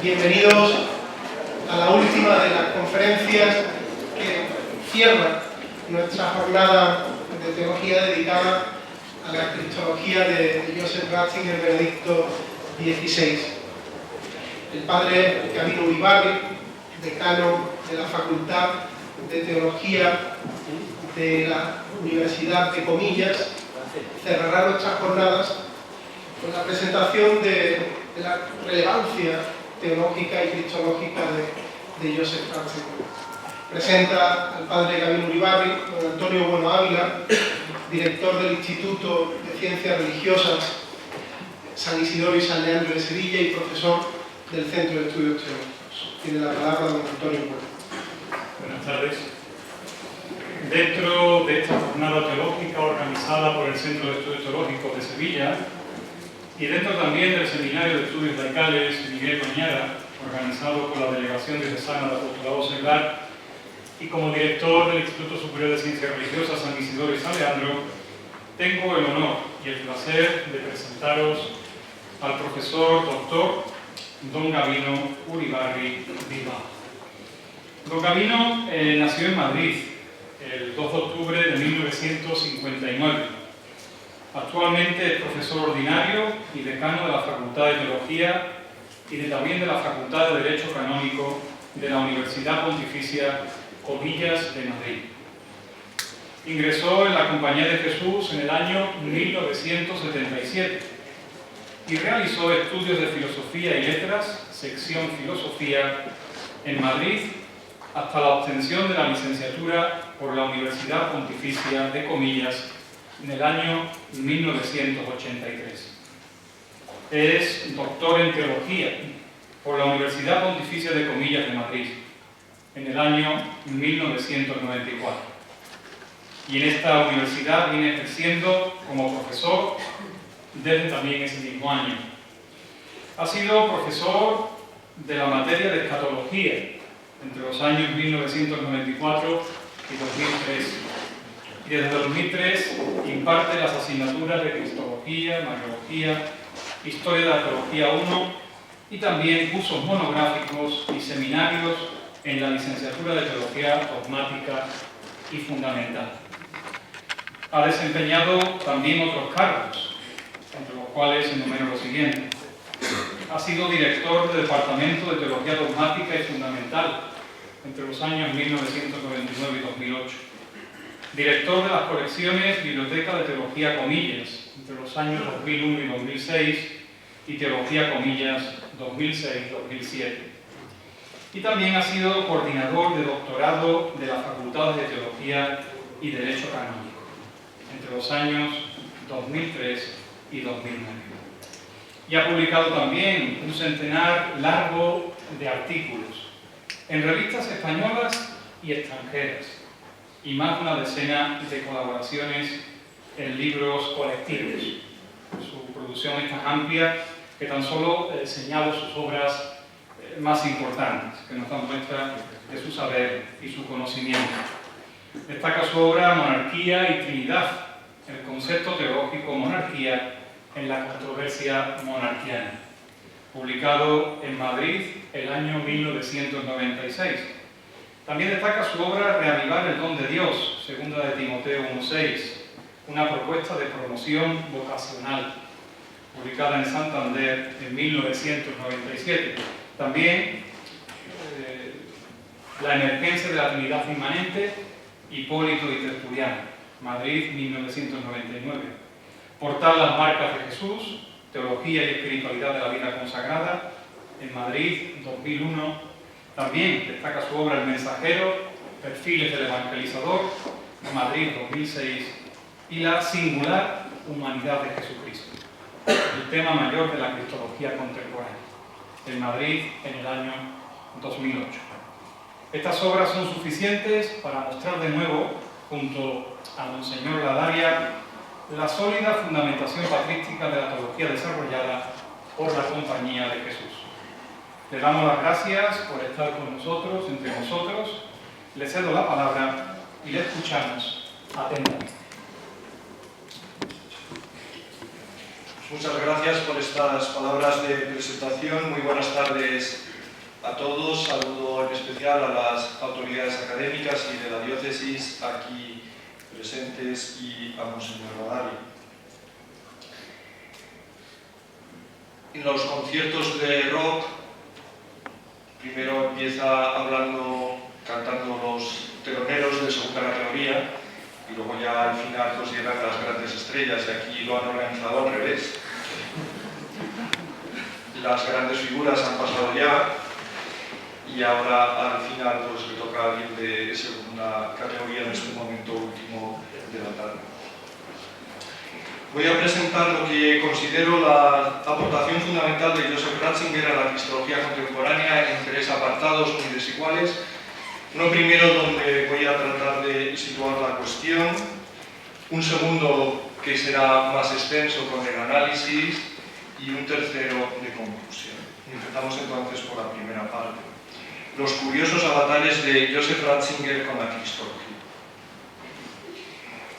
Bienvenidos a la última de las conferencias que cierra nuestra jornada de teología dedicada a la cristología de Joseph Ratzinger Benedicto XVI. El padre Gabino Uribarri, decano de la Facultad de Teología de la Universidad de Comillas, cerrará nuestras jornadas con la presentación de la relevancia teológica y cristológica de Joseph Ratzinger. Presenta al padre Gabino Uribarri, don Antonio Bueno Ávila, director del Instituto de Ciencias Religiosas San Isidoro y San Leandro de Sevilla y profesor del Centro de Estudios Teológicos. Tiene la palabra don Antonio Bueno. Buenas tardes. Dentro de esta jornada teológica organizada por el Centro de Estudios Teológicos de Sevilla y dentro también del Seminario de Estudios Laicales Miguel Cañara, organizado por la Delegación Diocesana de Apostolado Seglar, y como director del Instituto Superior de Ciencias Religiosas San Isidoro y San Leandro, tengo el honor y el placer de presentaros al profesor doctor don Gabino Uribarri Bilbao. Don Gabino nació en Madrid el 2 de octubre de 1959. Actualmente es profesor ordinario y decano de la Facultad de Teología y también de la Facultad de Derecho Canónico de la Universidad Pontificia Comillas de Madrid. Ingresó en la Compañía de Jesús en el año 1977 y realizó estudios de Filosofía y Letras, sección Filosofía, en Madrid, hasta la obtención de la licenciatura por la Universidad Pontificia de Comillas en el año 1983. Es doctor en Teología por la Universidad Pontificia de Comillas de Madrid en el año 1994. Y en esta universidad viene ejerciendo como profesor desde también ese mismo año. Ha sido profesor de la materia de escatología entre los años 1994 y 2003. Y desde 2003 imparte las asignaturas de Cristología, Mariología, Historia de la Teología 1 y también cursos monográficos y seminarios en la licenciatura de Teología Dogmática y Fundamental. Ha desempeñado también otros cargos, entre los cuales enumero lo siguiente. Ha sido director del Departamento de Teología Dogmática y Fundamental entre los años 1999 y 2008. Director de las colecciones Biblioteca de Teología Comillas entre los años 2001 y 2006 y Teología Comillas 2006-2007. Y también ha sido coordinador de doctorado de las Facultades de Teología y Derecho Canónico entre los años 2003 y 2009. Y ha publicado también un centenar largo de artículos en revistas españolas y extranjeras y más de una decena de colaboraciones en libros colectivos. Su producción es tan amplia que tan solo señalo sus obras más importantes, que nos dan muestra de su saber y su conocimiento. Destaca su obra Monarquía y Trinidad, el concepto teológico monarquía en la controversia monarquiana, publicado en Madrid el año 1996. También destaca su obra Reavivar el don de Dios, segunda de Timoteo 1:6, una propuesta de promoción vocacional, publicada en Santander en 1997. También La emergencia de la Trinidad inmanente, Hipólito y Tertuliano, Madrid 1999. Portal Las marcas de Jesús, Teología y Espiritualidad de la Vida Consagrada, en Madrid 2001. También destaca su obra El Mensajero, Perfiles del Evangelizador, Madrid 2006, y La singular humanidad de Jesucristo, el tema mayor de la cristología contemporánea, en Madrid en el año 2008. Estas obras son suficientes para mostrar de nuevo, junto a Monseñor Ladaria, la sólida fundamentación patrística de la teología desarrollada por la Compañía de Jesús. Le damos las gracias por estar con nosotros, entre nosotros. Le cedo la palabra y le escuchamos atentamente. Muchas gracias por estas palabras de presentación. Muy buenas tardes a todos, saludo en especial a las autoridades académicas y de la diócesis aquí presentes y a Monseñor Badari. En los conciertos de rock, primero empieza cantando los teloneros de segunda categoría y luego ya al final pues llegan las grandes estrellas, y aquí lo han organizado al revés. Las grandes figuras han pasado ya y ahora al final pues le toca a alguien de segunda categoría en este momento último de la tarde. Voy a presentar lo que considero la aportación fundamental de Joseph Ratzinger a la cristología contemporánea en 3 apartados muy desiguales. Uno primero donde voy a tratar de situar la cuestión, un segundo que será más extenso con el análisis y un tercero de conclusión. Empezamos entonces por la primera parte. Los curiosos avatares de Joseph Ratzinger con la cristología.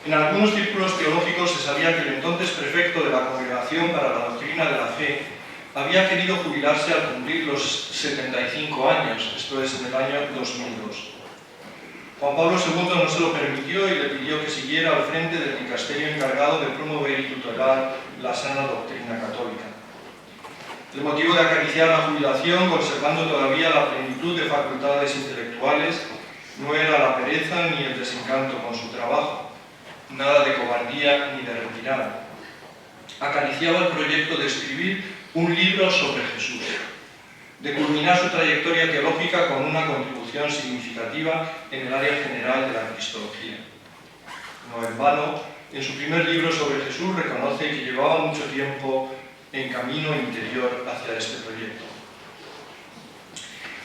En algunos círculos teológicos se sabía que el entonces prefecto de la Congregación para la Doctrina de la Fe había querido jubilarse al cumplir los 75 años, esto es en el año 2002. Juan Pablo II no se lo permitió y le pidió que siguiera al frente del dicasterio encargado de promover y tutelar la sana doctrina católica. El motivo de acariciar la jubilación, conservando todavía la plenitud de facultades intelectuales, no era la pereza ni el desencanto con su trabajo. Nada de cobardía ni de retirada. Acariciaba el proyecto de escribir un libro sobre Jesús, de culminar su trayectoria teológica con una contribución significativa en el área general de la cristología. No en vano, en su primer libro sobre Jesús reconoce que llevaba mucho tiempo en camino interior hacia este proyecto.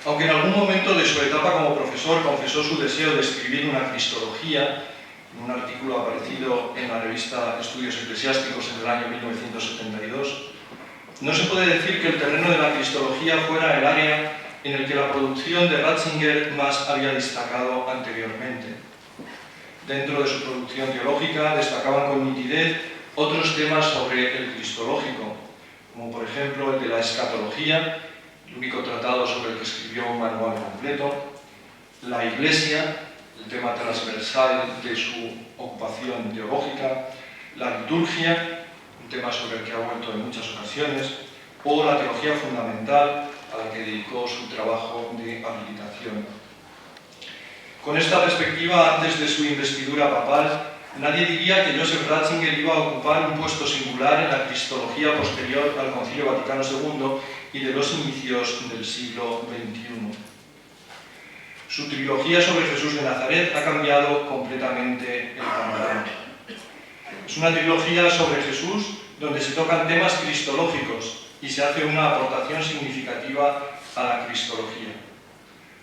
Aunque en algún momento de su etapa como profesor confesó su deseo de escribir una cristología, en un artículo aparecido en la revista Estudios Eclesiásticos en el año 1972, no se puede decir que el terreno de la cristología fuera el área en el que la producción de Ratzinger más había destacado anteriormente. Dentro de su producción teológica destacaban con nitidez otros temas sobre el cristológico, como por ejemplo el de la escatología, el único tratado sobre el que escribió un manual completo, la Iglesia, el tema transversal de su ocupación teológica, la liturgia, un tema sobre el que ha vuelto en muchas ocasiones, o la teología fundamental, a la que dedicó su trabajo de habilitación. Con esta perspectiva, antes de su investidura papal, nadie diría que Joseph Ratzinger iba a ocupar un puesto singular en la cristología posterior al Concilio Vaticano II y de los inicios del siglo XXI. Su trilogía sobre Jesús de Nazaret ha cambiado completamente el panorama. Es una trilogía sobre Jesús donde se tocan temas cristológicos y se hace una aportación significativa a la cristología.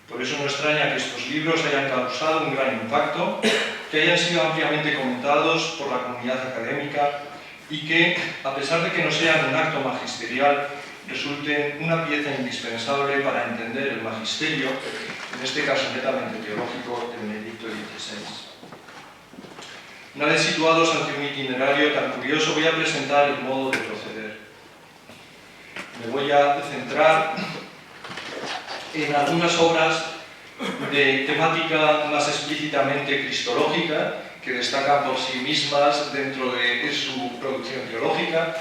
Por eso no extraña que estos libros hayan causado un gran impacto, que hayan sido ampliamente comentados por la comunidad académica y que, a pesar de que no sean un acto magisterial, resulten una pieza indispensable para entender el magisterio, en este caso netamente teológico, de Benedicto XVI. Una vez situados ante un itinerario tan curioso, voy a presentar el modo de proceder. Me voy a centrar en algunas obras de temática más explícitamente cristológica, que destacan por sí mismas dentro de su producción teológica.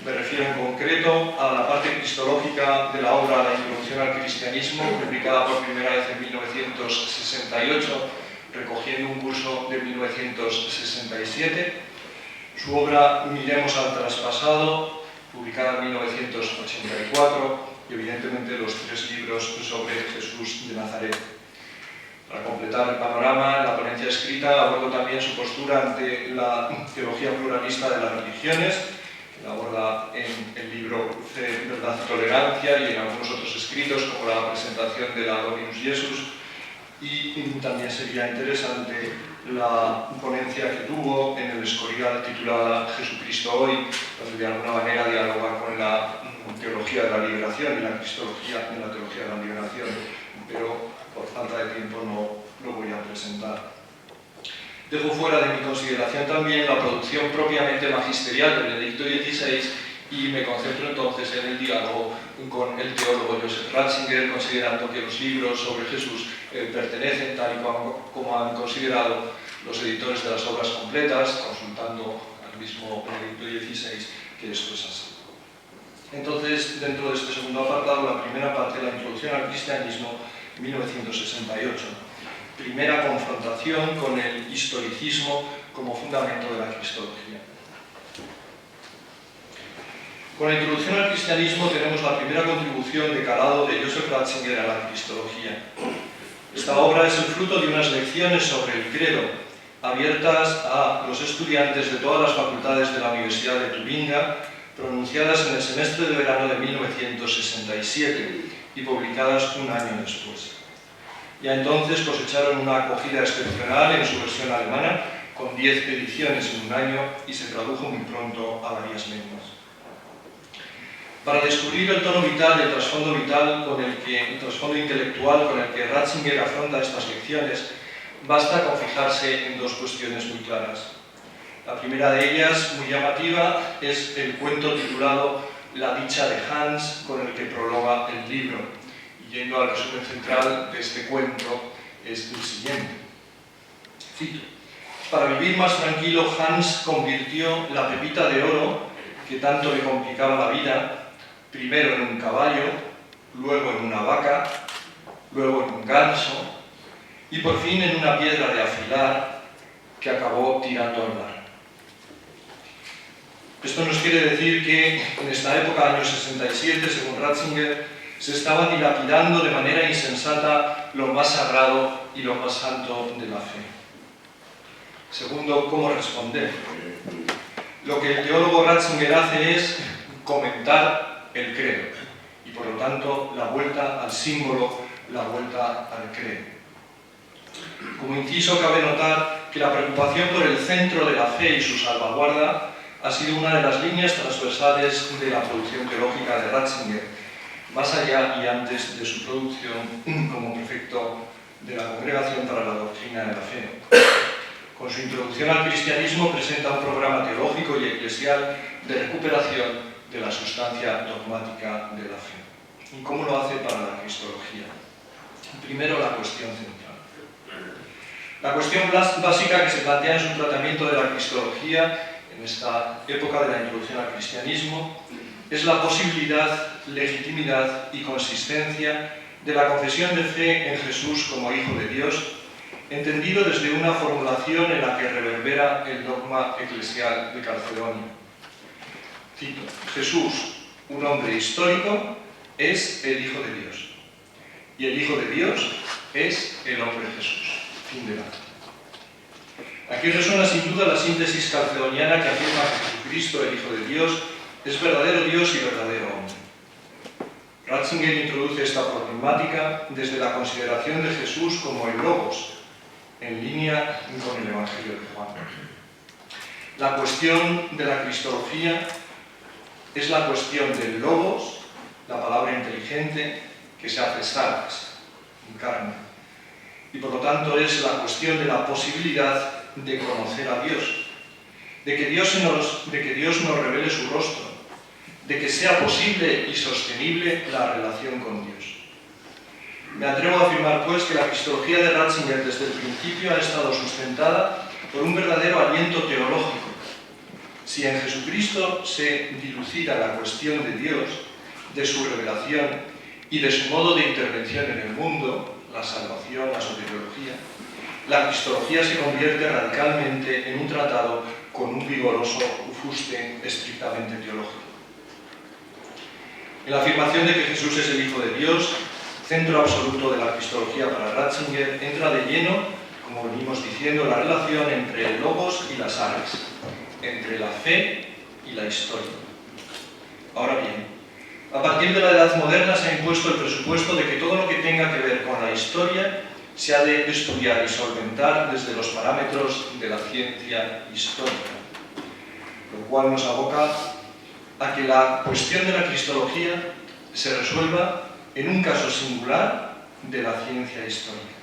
Me refiero en concreto a la parte cristológica de la obra La Introducción al Cristianismo, publicada por primera vez en 1968, recogiendo un curso de 1967. Su obra Miremos al traspasado, publicada en 1984, y evidentemente los 3 libros sobre Jesús de Nazaret. Para completar el panorama, en la ponencia escrita abordo también su postura ante la teología pluralista de las religiones, que la aborda en el libro Fe, Verdad y Tolerancia y en algunos otros escritos, como la presentación de la Dominus Jesus, y también sería interesante la ponencia que tuvo en el Escorial titulada Jesucristo hoy, donde de alguna manera dialogar con la teología de la liberación y la cristología de la teología de la liberación, pero por falta de tiempo no lo voy a presentar. Dejo fuera de mi consideración también la producción propiamente magisterial de Benedicto XVI y me concentro entonces en el diálogo con el teólogo Joseph Ratzinger, considerando que los libros sobre Jesús pertenecen, tal y como han considerado los editores de las obras completas, consultando al mismo Benedicto XVI, que esto es así. Entonces, dentro de este segundo apartado, la primera parte, la introducción al cristianismo, 1968. Primera confrontación con el historicismo como fundamento de la cristología. Con la introducción al cristianismo tenemos la primera contribución de calado de Joseph Ratzinger a la cristología. Esta obra es el fruto de unas lecciones sobre el credo, abiertas a los estudiantes de todas las facultades de la Universidad de Tubinga, pronunciadas en el semestre de verano de 1967 y publicadas un año después. Ya entonces cosecharon una acogida excepcional en su versión alemana, con 10 ediciones en un año, y se tradujo muy pronto a varias lenguas. Para descubrir el tono vital y el trasfondo intelectual con el que Ratzinger afronta estas lecciones, basta con fijarse en dos cuestiones muy claras. La primera de ellas, muy llamativa, es el cuento titulado La dicha de Hans, con el que prologa el libro. Y yendo al resumen central de este cuento, es el siguiente. Cito: para vivir más tranquilo, Hans convirtió la pepita de oro, que tanto le complicaba la vida, primero en un caballo, luego en una vaca, luego en un ganso y por fin en una piedra de afilar que acabó tirando al mar. Esto nos quiere decir que en esta época, año 67, según Ratzinger, se estaba dilapidando de manera insensata lo más sagrado y lo más santo de la fe. Segundo, ¿cómo responder? Lo que el teólogo Ratzinger hace es comentar el credo y por lo tanto la vuelta al símbolo, la vuelta al credo. Como inciso, cabe notar que la preocupación por el centro de la fe y su salvaguarda ha sido una de las líneas transversales de la producción teológica de Ratzinger, más allá y antes de su producción como prefecto de la Congregación para la Doctrina de la Fe. Con su introducción al cristianismo presenta un programa teológico y eclesial de recuperación de la sustancia dogmática de la fe. ¿Y cómo lo hace para la cristología? Primero, la cuestión central. La cuestión básica que se plantea en su tratamiento de la cristología en esta época de la introducción al cristianismo es la posibilidad, legitimidad y consistencia de la confesión de fe en Jesús como Hijo de Dios, entendido desde una formulación en la que reverbera el dogma eclesial de Calcedonia. Cito: Jesús, un hombre histórico, es el Hijo de Dios. Y el Hijo de Dios es el hombre Jesús. Fin de la cita. Aquí resuena sin duda la síntesis calcedoniana que afirma que Jesucristo, el Hijo de Dios, es verdadero Dios y verdadero hombre. Ratzinger introduce esta problemática desde la consideración de Jesús como el Logos, en línea con el Evangelio de Juan. La cuestión de la cristología es la cuestión del Logos, la palabra inteligente que se hace sarx, en carne. Y por lo tanto es la cuestión de la posibilidad de conocer a Dios, de que Dios nos revele su rostro, de que sea posible y sostenible la relación con Dios. Me atrevo a afirmar, pues, que la cristología de Ratzinger desde el principio ha estado sustentada por un verdadero aliento teológico. Si en Jesucristo se dilucida la cuestión de Dios, de su revelación y de su modo de intervención en el mundo, la salvación, la soteriología, la cristología se convierte radicalmente en un tratado con un vigoroso fuste estrictamente teológico. En la afirmación de que Jesús es el Hijo de Dios, centro absoluto de la cristología para Ratzinger, entra de lleno, como venimos diciendo, la relación entre el Logos y las artes, entre la fe y la historia. Ahora bien, a partir de la Edad Moderna se ha impuesto el presupuesto de que todo lo que tenga que ver con la historia se ha de estudiar y solventar desde los parámetros de la ciencia histórica, lo cual nos aboca a que la cuestión de la cristología se resuelva en un caso singular de la ciencia histórica.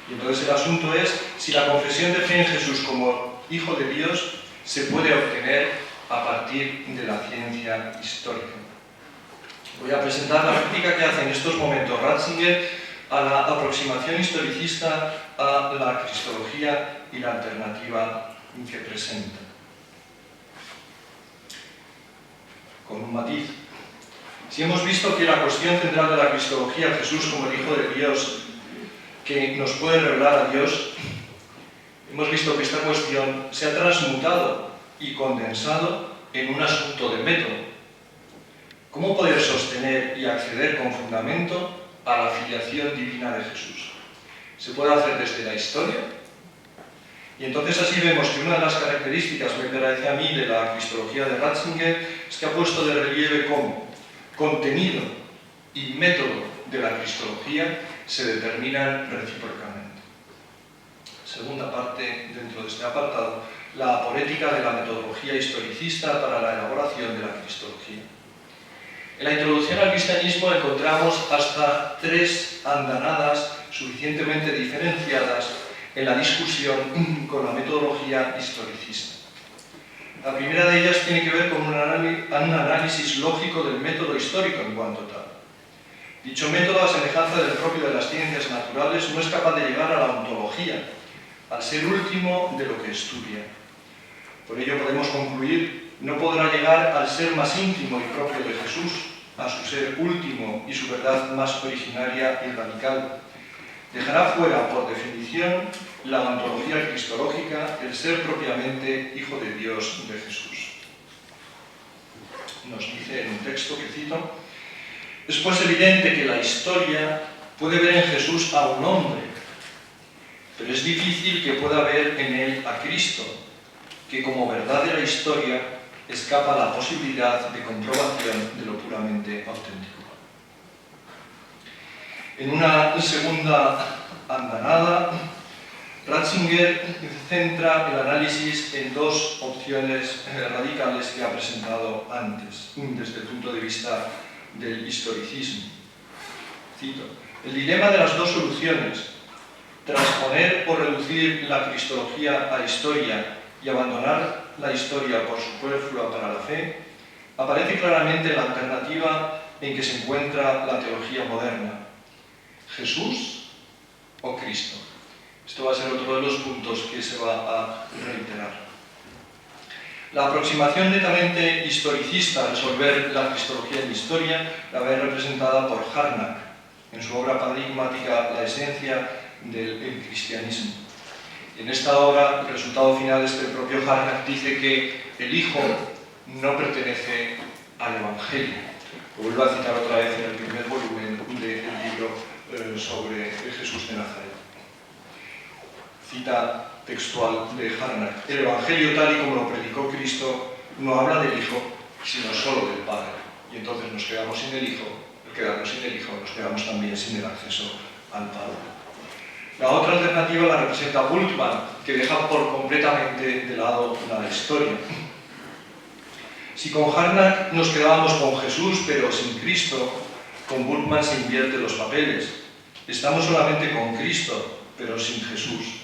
Y entonces el asunto es si la confesión de fe en Jesús como Hijo de Dios se puede obtener a partir de la ciencia histórica. Voy a presentar la crítica que hace en estos momentos Ratzinger a la aproximación historicista a la cristología y la alternativa que presenta. Con un matiz. Si hemos visto que la cuestión central de la cristología, Jesús como el Hijo de Dios, que nos puede revelar a Dios, hemos visto que esta cuestión se ha transmutado y condensado en un asunto de método. ¿Cómo poder sostener y acceder con fundamento a la filiación divina de Jesús? ¿Se puede hacer desde la historia? Y entonces así vemos que una de las características, me parece a mí, de la cristología de Ratzinger es que ha puesto de relieve cómo contenido y método de la cristología se determinan recíprocamente. Segunda parte dentro de este apartado, la aporética de la metodología historicista para la elaboración de la cristología. En la introducción al cristianismo encontramos hasta 3 andanadas suficientemente diferenciadas en la discusión con la metodología historicista. La primera de ellas tiene que ver con un análisis lógico del método histórico en cuanto tal. Dicho método, a semejanza del propio de las ciencias naturales, no es capaz de llegar a la ontología, al ser último de lo que estudia. Por ello podemos concluir, no podrá llegar al ser más íntimo y propio de Jesús, a su ser último y su verdad más originaria y radical. Dejará fuera, por definición, la ontología cristológica, el ser propiamente Hijo de Dios de Jesús. Nos dice en un texto que cito: es pues evidente que la historia puede ver en Jesús a un hombre, pero es difícil que pueda ver en él a Cristo, que como verdad de la historia escapa a la posibilidad de comprobación de lo puramente auténtico. En una segunda andanada, Ratzinger centra el análisis en 2 opciones radicales que ha presentado antes, desde el punto de vista del historicismo. Cito: el dilema de las 2 soluciones, transponer o reducir la cristología a historia y abandonar la historia por superflua para la fe, aparece claramente en la alternativa en que se encuentra la teología moderna: ¿Jesús o Cristo? Esto va a ser otro de los puntos que se va a reiterar. La aproximación netamente historicista a resolver la cristología en historia la ve representada por Harnack en su obra paradigmática La esencia del cristianismo. En esta obra, el resultado final es que el propio Harnack dice que el Hijo no pertenece al Evangelio. Lo vuelvo a citar otra vez en el primer volumen del libro sobre Jesús de Nazaret. Cita textual de Harnack: el Evangelio tal y como lo predicó Cristo no habla del Hijo, sino solo del Padre. Y entonces nos quedamos sin el Hijo, al quedarnos sin el Hijo nos quedamos también sin el acceso al Padre. La otra alternativa la representa Bultmann, que deja por completamente de lado la historia. Si con Harnack nos quedábamos con Jesús pero sin Cristo, con Bultmann se invierte los papeles. Estamos solamente con Cristo pero sin Jesús,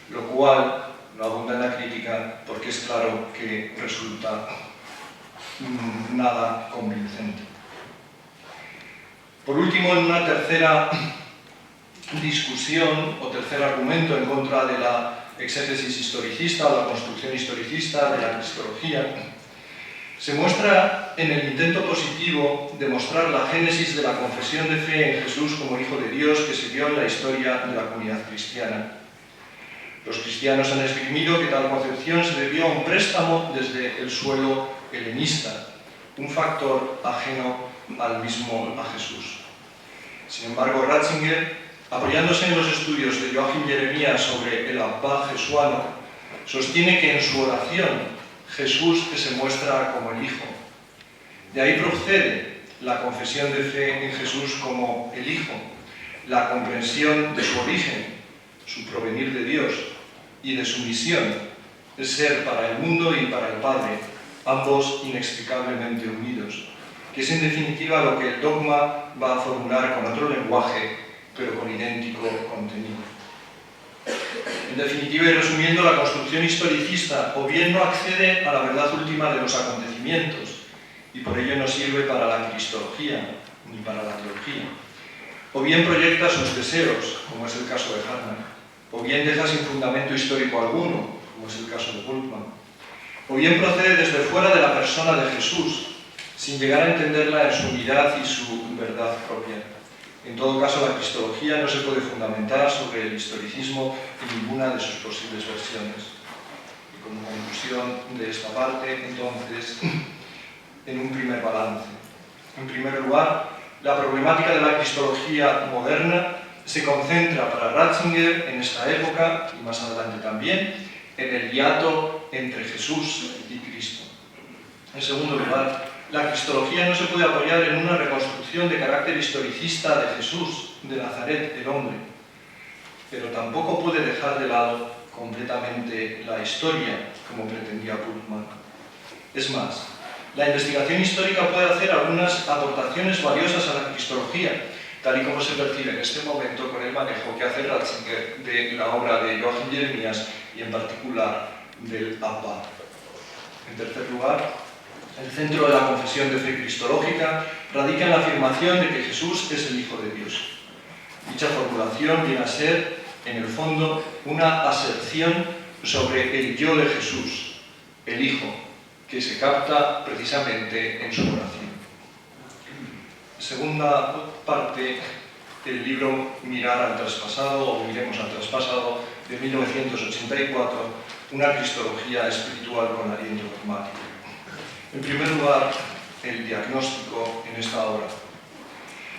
lo cual no abunda en la crítica porque es claro que resulta nada convincente. Por último, en una tercera discusión o tercer argumento en contra de la exégesis historicista o la construcción historicista de la cristología, se muestra en el intento positivo de mostrar la génesis de la confesión de fe en Jesús como Hijo de Dios que se dio en la historia de la comunidad cristiana. Los cristianos han esgrimido que tal concepción se debió a un préstamo desde el suelo helenista, un factor ajeno al mismo a Jesús. Sin embargo, Ratzinger, apoyándose en los estudios de Joachim Jeremías sobre el Abba jesuano, sostiene que en su oración Jesús se muestra como el Hijo. De ahí procede la confesión de fe en Jesús como el Hijo, la comprensión de su origen, su provenir de Dios y de su misión, de ser para el mundo y para el Padre, ambos inextricablemente unidos, que es en definitiva lo que el dogma va a formular con otro lenguaje, pero con idéntico contenido. En definitiva y resumiendo, la construcción historicista o bien no accede a la verdad última de los acontecimientos y por ello no sirve para la cristología ni para la teología, o bien proyecta sus deseos, como es el caso de Hartmann, o bien deja sin fundamento histórico alguno, como es el caso de Bultmann, o bien procede desde fuera de la persona de Jesús, sin llegar a entenderla en su unidad y su verdad propia. En todo caso, la cristología no se puede fundamentar sobre el historicismo en ninguna de sus posibles versiones. Y como conclusión de esta parte, entonces, en un primer balance. En primer lugar, la problemática de la cristología moderna se concentra para Ratzinger en esta época, y más adelante también, en el hiato entre Jesús y Cristo. En segundo lugar, la cristología no se puede apoyar en una reconstrucción de carácter historicista de Jesús, de Nazaret, el hombre, pero tampoco puede dejar de lado completamente la historia, como pretendía Bultmann. Es más, la investigación histórica puede hacer algunas aportaciones valiosas a la cristología, tal y como se percibe en este momento con el manejo que hace Ratzinger de la obra de Joachim Jeremías y en particular del Abba. En tercer lugar, el centro de la confesión de fe cristológica radica en la afirmación de que Jesús es el Hijo de Dios. Dicha formulación viene a ser, en el fondo, una aserción sobre el yo de Jesús, el Hijo, que se capta precisamente en su oración. Segunda parte, el libro Mirar al traspasado, o Miremos al traspasado, de 1984, una cristología espiritual con aliento dogmático. En primer lugar, el diagnóstico en esta obra.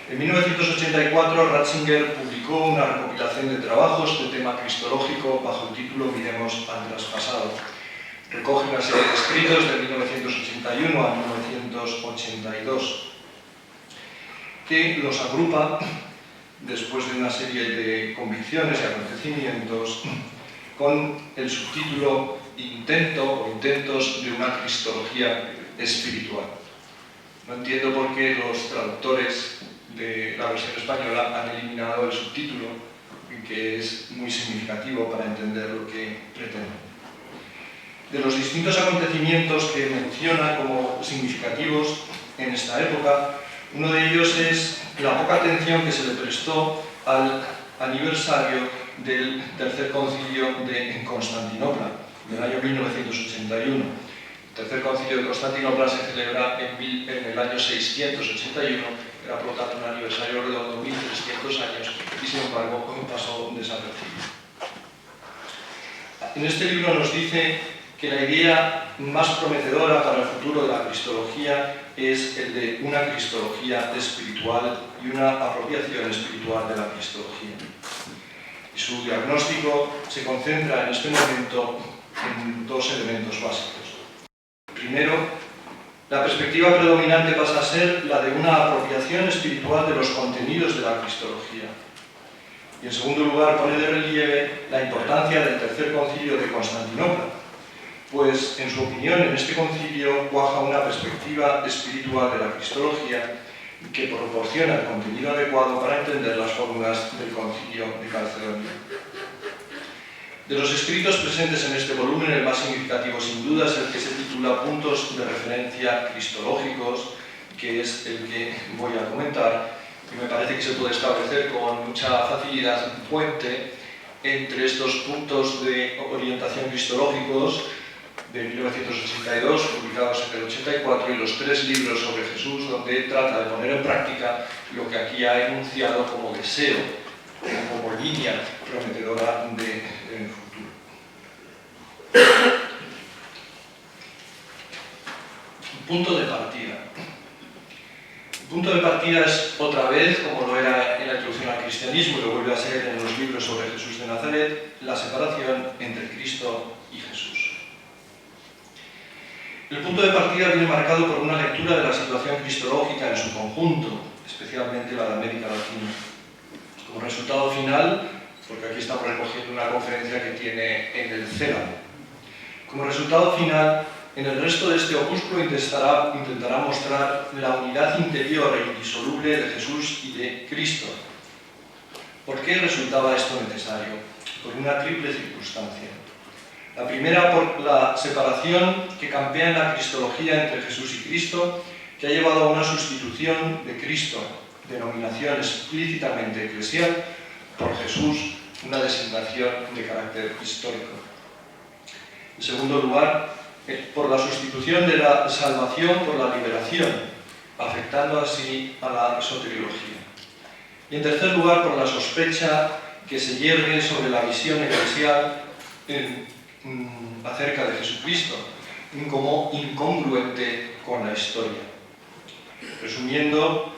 En 1984, Ratzinger publicó una recopilación de trabajos de tema cristológico bajo el título Miremos al traspasado. Recoge una serie de escritos de 1981 a 1982 que los agrupa después de una serie de convicciones y acontecimientos con el subtítulo Intento o Intentos de una cristología espiritual. No entiendo por qué los traductores de la versión española han eliminado el subtítulo, que es muy significativo para entender lo que pretende. De los distintos acontecimientos que menciona como significativos en esta época, uno de ellos es la poca atención que se le prestó al aniversario del Tercer Concilio en Constantinopla, del año 1981. El Tercer Concilio de Constantinopla se celebra en el año 681, era por lo tanto un aniversario redondo, 1300 años, y sin embargo pasó desapercibido. En este libro nos dice que la idea más prometedora para el futuro de la cristología es el de una cristología espiritual y una apropiación espiritual de la cristología. Y su diagnóstico se concentra en este momento en dos elementos básicos. Primero, la perspectiva predominante pasa a ser la de una apropiación espiritual de los contenidos de la cristología. Y en segundo lugar, pone de relieve la importancia del Tercer Concilio de Constantinopla, pues, en su opinión, en este concilio cuaja una perspectiva espiritual de la cristología que proporciona el contenido adecuado para entender las fórmulas del concilio de Calcedonia. De los escritos presentes en este volumen, el más significativo sin duda es el que se titula Puntos de referencia cristológicos, que es el que voy a comentar, y me parece que se puede establecer con mucha facilidad un puente entre estos puntos de orientación cristológicos de 1982, publicados en el 84, y los 3 libros sobre Jesús, donde trata de poner en práctica lo que aquí ha enunciado como deseo, como línea prometedora del futuro. Punto de partida. El punto de partida es otra vez, como lo era en la introducción al cristianismo y lo vuelve a ser en los libros sobre Jesús de Nazaret, la separación entre Cristo y Jesús. El punto de partida viene marcado por una lectura de la situación cristológica en su conjunto, especialmente la de América Latina. Como resultado final, porque aquí estamos recogiendo una conferencia que tiene en el CELA, como resultado final, en el resto de este opúsculo intentará mostrar la unidad interior e indisoluble de Jesús y de Cristo. ¿Por qué resultaba esto necesario? por una triple circunstancia. La primera, por la separación que campea en la cristología entre Jesús y Cristo, que ha llevado a una sustitución de Cristo, denominación explícitamente eclesial, por Jesús, una designación de carácter histórico. En segundo lugar, por la sustitución de la salvación por la liberación, afectando así a la soteriología. Y en tercer lugar, por la sospecha que se yergue sobre la visión eclesial acerca de Jesucristo, como incongruente con la historia. Resumiendo,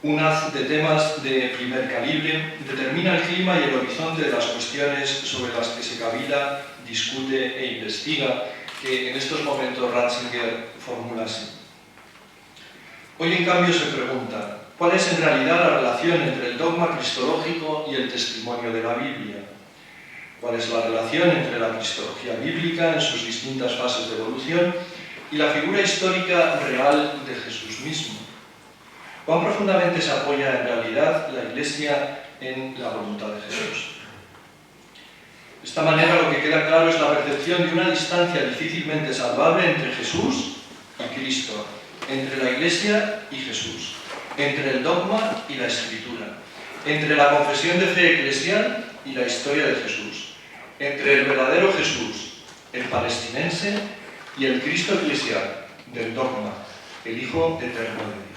un haz de temas de primer calibre determina el clima y el horizonte de las cuestiones sobre las que se cavila, discute e investiga, que en estos momentos Ratzinger formula así. Hoy, en cambio, se pregunta, ¿cuál es en realidad la relación entre el dogma cristológico y el testimonio de la Biblia? ¿Cuál es la relación entre la cristología bíblica en sus distintas fases de evolución y la figura histórica real de Jesús mismo? ¿Cuán profundamente se apoya en realidad la Iglesia en la voluntad de Jesús? De esta manera, lo que queda claro es la percepción de una distancia difícilmente salvable entre Jesús y Cristo, entre la Iglesia y Jesús, entre el dogma y la Escritura, entre la confesión de fe eclesial y la historia de Jesús, entre el verdadero Jesús, el palestinense, y el Cristo eclesial del dogma, el Hijo eterno de Dios.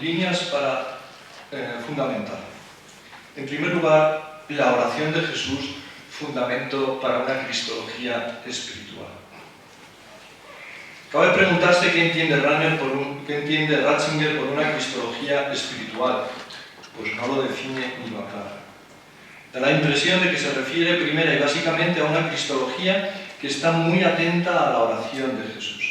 Líneas para fundamentar. En primer lugar, la oración de Jesús, fundamento para una cristología espiritual. Cabe preguntarse qué entiende Ratzinger por una cristología espiritual. Pues no lo define ni lo aclara. Da la impresión de que se refiere primera y básicamente a una cristología que está muy atenta a la oración de Jesús.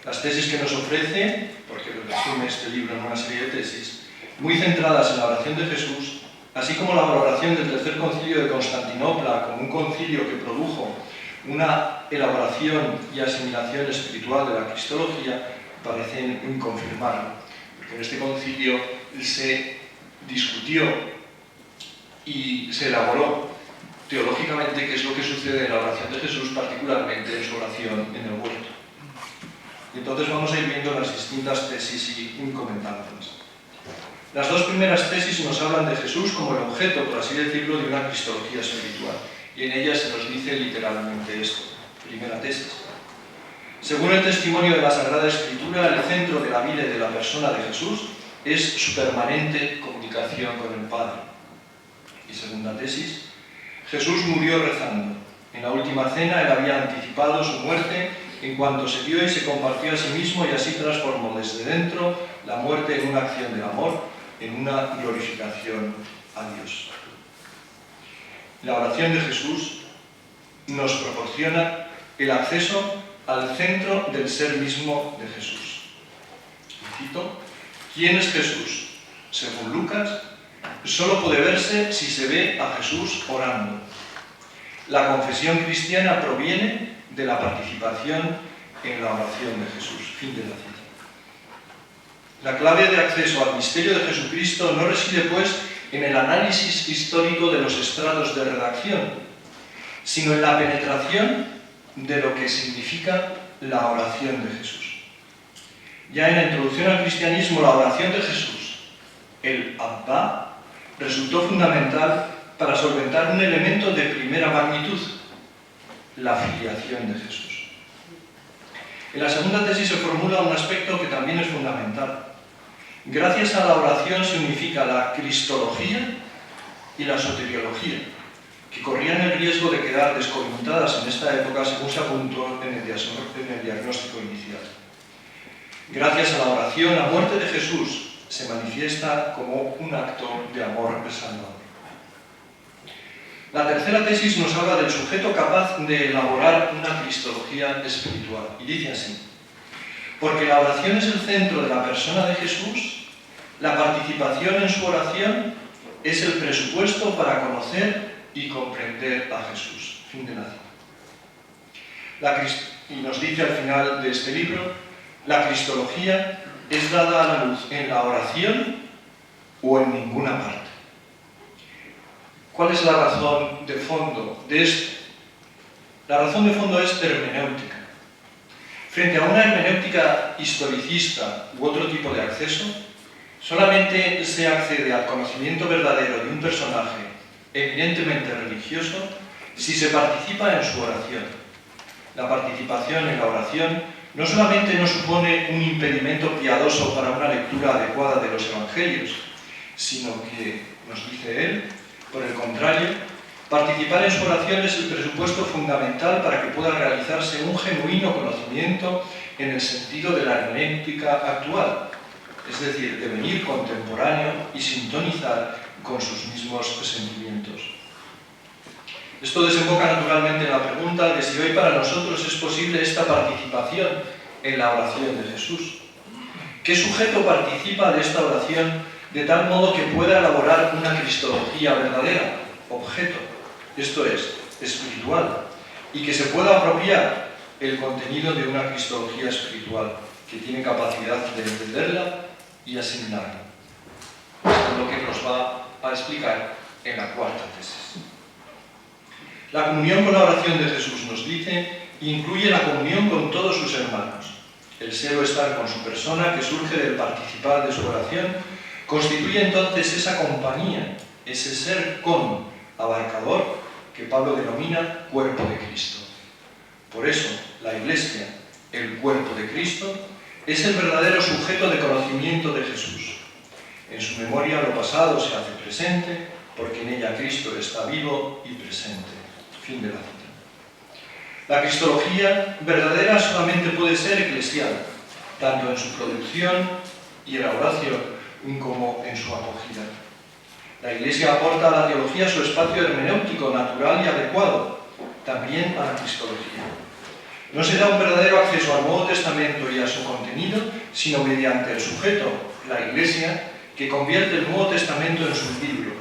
Las tesis que nos ofrece, porque resume este libro en una serie de tesis, muy centradas en la oración de Jesús, así como la valoración del Tercer Concilio de Constantinopla como un concilio que produjo una elaboración y asimilación espiritual de la cristología, parecen confirmarlo. Porque en este concilio se discutió y se elaboró teológicamente qué es lo que sucede en la oración de Jesús, particularmente en su oración en el huerto. Y entonces vamos a ir viendo las distintas tesis y comentándolas. Las dos primeras tesis nos hablan de Jesús como el objeto, por así decirlo, de una cristología espiritual. Y en ellas se nos dice literalmente esto. Primera tesis. Según el testimonio de la Sagrada Escritura, el centro de la vida y de la persona de Jesús es su permanente comunicación con el Padre. Y segunda tesis. Jesús murió rezando. En la última cena él había anticipado su muerte en cuanto se dio y se compartió a sí mismo y así transformó desde dentro la muerte en una acción del amor, en una glorificación a Dios. La oración de Jesús nos proporciona el acceso al centro del ser mismo de Jesús. Y cito, ¿quién es Jesús? Según Lucas, solo puede verse si se ve a Jesús orando. La confesión cristiana proviene de la participación en la oración de Jesús. Fin de la cita. La clave de acceso al misterio de Jesucristo no reside, pues, en el análisis histórico de los estrados de redacción, sino en la penetración de lo que significa la oración de Jesús. Ya en la introducción al cristianismo, la oración de Jesús, el Abba, resultó fundamental para solventar un elemento de primera magnitud, la filiación de Jesús. En la segunda tesis se formula un aspecto que también es fundamental. Gracias a la oración se unifica la cristología y la soteriología, que corrían el riesgo de quedar desconjuntadas en esta época, según se apuntó en el diagnóstico inicial. Gracias a la oración, la muerte de Jesús se manifiesta como un acto de amor salvador. La tercera tesis nos habla del sujeto capaz de elaborar una cristología espiritual. Y dice así, porque la oración es el centro de la persona de Jesús, la participación en su oración es el presupuesto para conocer y comprender a Jesús. Fin de la cita. Y nos dice al final de este libro, la cristología es dada a la luz en la oración o en ninguna parte. ¿Cuál es la razón de fondo de esto? La razón de fondo es hermenéutica. Frente a una hermenéutica historicista u otro tipo de acceso, solamente se accede al conocimiento verdadero de un personaje eminentemente religioso si se participa en su oración. La participación en la oración no solamente no supone un impedimento piadoso para una lectura adecuada de los evangelios, sino que, nos dice él, por el contrario, participar en su oración es el presupuesto fundamental para que pueda realizarse un genuino conocimiento en el sentido de la hermenéutica actual, es decir, devenir contemporáneo y sintonizar con sus mismos sentimientos. Esto desemboca naturalmente en la pregunta de si hoy para nosotros es posible esta participación en la oración de Jesús. ¿Qué sujeto participa de esta oración de tal modo que pueda elaborar una cristología verdadera, objeto, esto es, espiritual, y que se pueda apropiar el contenido de una cristología espiritual, que tiene capacidad de entenderla y asimilarla? Esto es lo que nos va a explicar en la cuarta tesis. La comunión con la oración de Jesús, nos dice, incluye la comunión con todos sus hermanos. El ser o estar con su persona, que surge del participar de su oración, constituye entonces esa compañía, ese ser con abarcador que Pablo denomina cuerpo de Cristo. Por eso, la Iglesia, el cuerpo de Cristo, es el verdadero sujeto de conocimiento de Jesús. En su memoria lo pasado se hace presente, porque en ella Cristo está vivo y presente. Fin de la cita. La cristología verdadera solamente puede ser eclesial, tanto en su producción y elaboración como en su acogida. La Iglesia aporta a la teología su espacio hermenéutico natural y adecuado, también a la cristología. No se da un verdadero acceso al Nuevo Testamento y a su contenido, sino mediante el sujeto, la Iglesia, que convierte el Nuevo Testamento en su libro.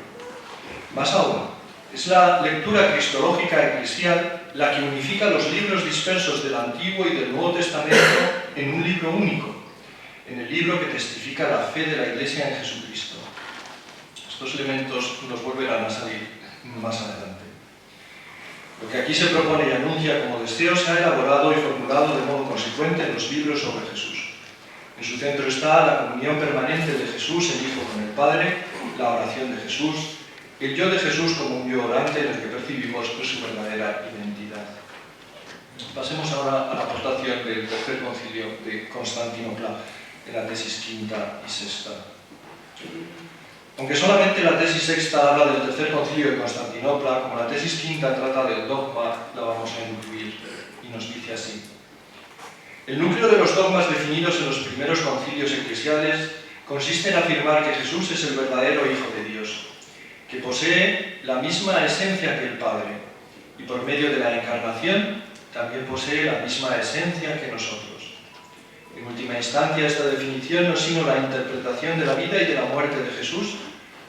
Más aún, es la lectura cristológica eclesial la que unifica los libros dispersos del Antiguo y del Nuevo Testamento en un libro único, en el libro que testifica la fe de la Iglesia en Jesucristo. Estos elementos nos volverán a salir más adelante. Lo que aquí se propone y anuncia como deseo se ha elaborado y formulado de modo consecuente en los libros sobre Jesús. En su centro está la comunión permanente de Jesús, el Hijo, con el Padre, la oración de Jesús, el yo de Jesús como un yo orante en el que percibimos su verdadera identidad. Pasemos ahora a la aportación del tercer concilio de Constantinopla en la tesis quinta y sexta. Aunque solamente la tesis sexta habla del tercer concilio de Constantinopla, como la tesis quinta trata del dogma, la vamos a incluir y nos dice así. El núcleo de los dogmas definidos en los primeros concilios eclesiales consiste en afirmar que Jesús es el verdadero Hijo de Dios, que posee la misma esencia que el Padre, y por medio de la encarnación también posee la misma esencia que nosotros. En última instancia, esta definición no es sino la interpretación de la vida y de la muerte de Jesús,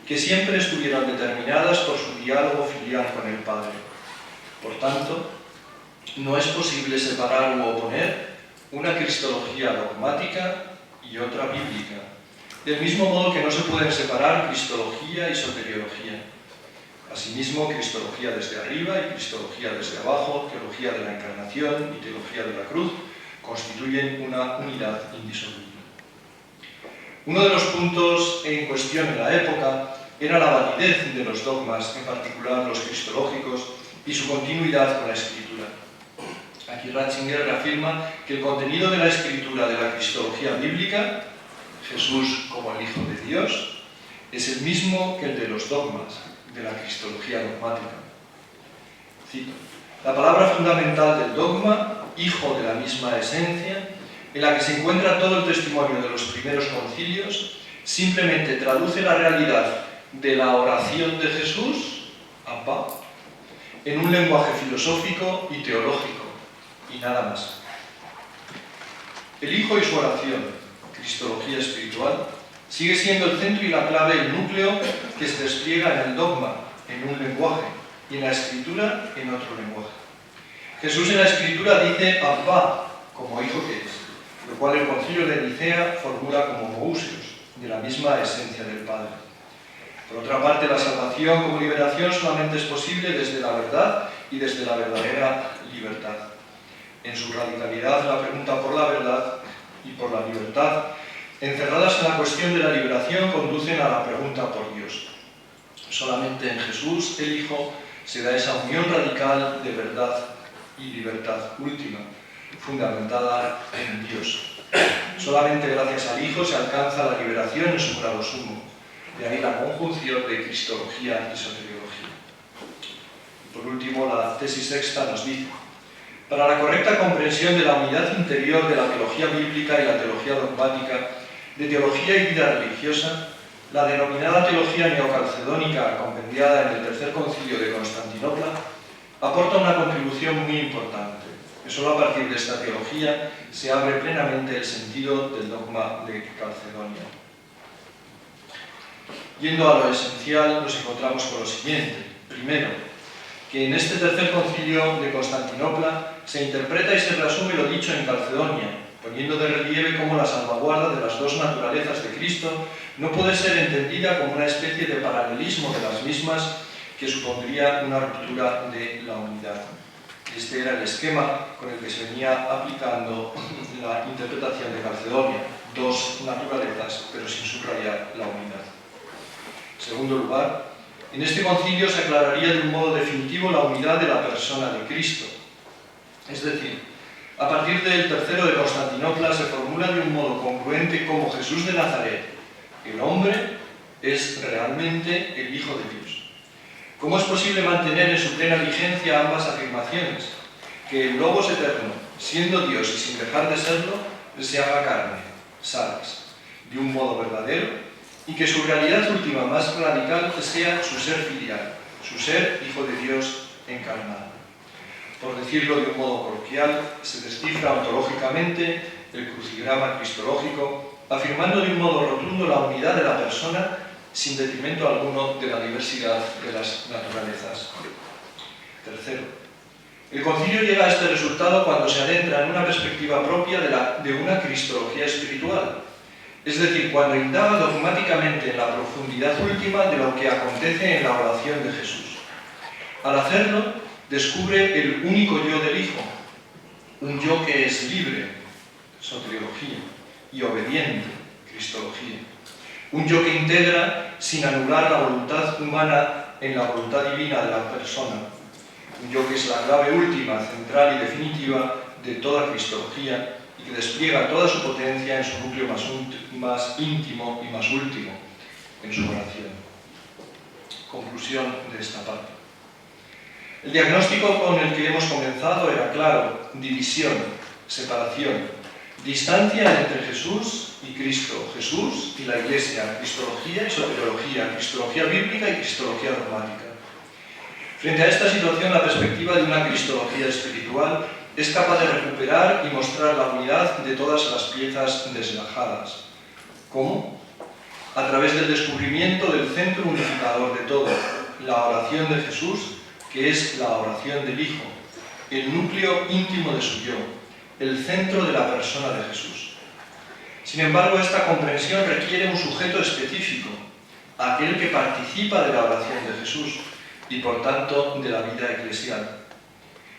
que siempre estuvieron determinadas por su diálogo filial con el Padre. Por tanto, no es posible separar u oponer una cristología dogmática y otra bíblica, del mismo modo que no se pueden separar cristología y soteriología. Asimismo, cristología desde arriba y cristología desde abajo, teología de la encarnación y teología de la cruz, constituyen una unidad indisoluble. Uno de los puntos en cuestión en la época era la validez de los dogmas, en particular los cristológicos, y su continuidad con la Escritura. Aquí Ratzinger reafirma que el contenido de la Escritura de la cristología bíblica, Jesús como el Hijo de Dios, es el mismo que el de los dogmas de la cristología dogmática. Cito: la palabra fundamental del dogma, hijo de la misma esencia, en la que se encuentra todo el testimonio de los primeros concilios, simplemente traduce la realidad de la oración de Jesús, Abba, en un lenguaje filosófico y teológico, y nada más. El Hijo y su oración, cristología espiritual, sigue siendo el centro y la clave, el núcleo que se despliega en el dogma, en un lenguaje, y en la Escritura, en otro lenguaje. Jesús en la Escritura dice Abba, como hijo que es, lo cual el concilio de Nicea formula como Hoúsios, de la misma esencia del Padre. Por otra parte, la salvación como liberación solamente es posible desde la verdad y desde la verdadera libertad. En su radicalidad, la pregunta por la verdad y por la libertad, encerradas en la cuestión de la liberación, conducen a la pregunta por Dios. Solamente en Jesús, el Hijo, se da esa unión radical de verdad y libertad última, fundamentada en Dios. Solamente gracias al Hijo se alcanza la liberación en su grado sumo. De ahí la conjunción de cristología y soteriología. Por último, la tesis sexta nos dice: para la correcta comprensión de la unidad interior de la teología bíblica y la teología dogmática, de teología y vida religiosa, la denominada teología neocalcedónica, compendiada en el Tercer Concilio de Constantinopla, aporta una contribución muy importante, que solo a partir de esta teología se abre plenamente el sentido del dogma de Calcedonia. Yendo a lo esencial, nos encontramos con lo siguiente. Primero, que en este Tercer Concilio de Constantinopla se interpreta y se reasume lo dicho en Calcedonia, poniendo de relieve cómo la salvaguarda de las dos naturalezas de Cristo no puede ser entendida como una especie de paralelismo de las mismas que supondría una ruptura de la unidad. Este era el esquema con el que se venía aplicando la interpretación de Calcedonia: dos naturalezas, pero sin subrayar la unidad. En segundo lugar, en este concilio se aclararía de un modo definitivo la unidad de la persona de Cristo. Es decir, a partir del Tercero de Constantinopla se formula de un modo congruente cómo Jesús de Nazaret, el hombre, es realmente el Hijo de Dios. ¿Cómo es posible mantener en su plena vigencia ambas afirmaciones? Que el Logos eterno, siendo Dios y sin dejar de serlo, se haga carne, sarx, de un modo verdadero, y que su realidad última más radical sea su ser filial, su ser Hijo de Dios encarnado. Por decirlo de un modo coloquial, se descifra ontológicamente el crucigrama cristológico, afirmando de un modo rotundo la unidad de la persona sin detrimento alguno de la diversidad de las naturalezas. Tercero, el concilio llega a este resultado cuando se adentra en una perspectiva propia de una cristología espiritual, es decir, cuando indaga dogmáticamente en la profundidad última de lo que acontece en la oración de Jesús. Al hacerlo, descubre el único yo del Hijo, un yo que es libre, soteriología, y obediente, cristología. Un yo que integra sin anular la voluntad humana en la voluntad divina de la persona. Un yo que es la clave última, central y definitiva de toda cristología y que despliega toda su potencia en su núcleo más íntimo y más último, en su oración. Conclusión de esta parte. El diagnóstico con el que hemos comenzado era claro: división, separación, distancia entre Jesús y Cristo, Jesús y la Iglesia, cristología y soteriología, cristología bíblica y cristología dogmática. Frente a esta situación, la perspectiva de una cristología espiritual es capaz de recuperar y mostrar la unidad de todas las piezas desgajadas. ¿Cómo? A través del descubrimiento del centro unificador de todo, la oración de Jesús, que es la oración del Hijo, el núcleo íntimo de su yo, el centro de la persona de Jesús. Sin embargo, esta comprensión requiere un sujeto específico, aquel que participa de la oración de Jesús y, por tanto, de la vida eclesial.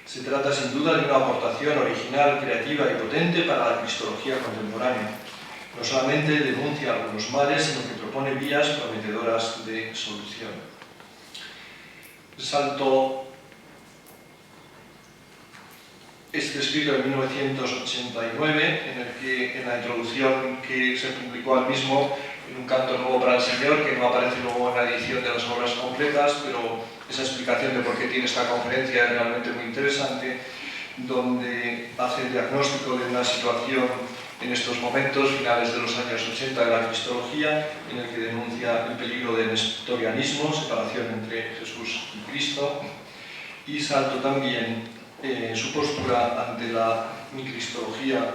Se trata sin duda de una aportación original, creativa y potente para la cristología contemporánea. No solamente denuncia algunos males, sino que propone vías prometedoras de solución. Salto este escrito en 1989, en la introducción que se publicó al mismo, en un canto nuevo para el Señor, que no aparece luego en la edición de las obras completas, pero esa explicación de por qué tiene esta conferencia es realmente muy interesante, donde hace el diagnóstico de una situación en estos momentos, finales de los años 80 de la cristología, en el que denuncia el peligro del nestorianismo, separación entre Jesús y Cristo, y salto también su postura ante la cristología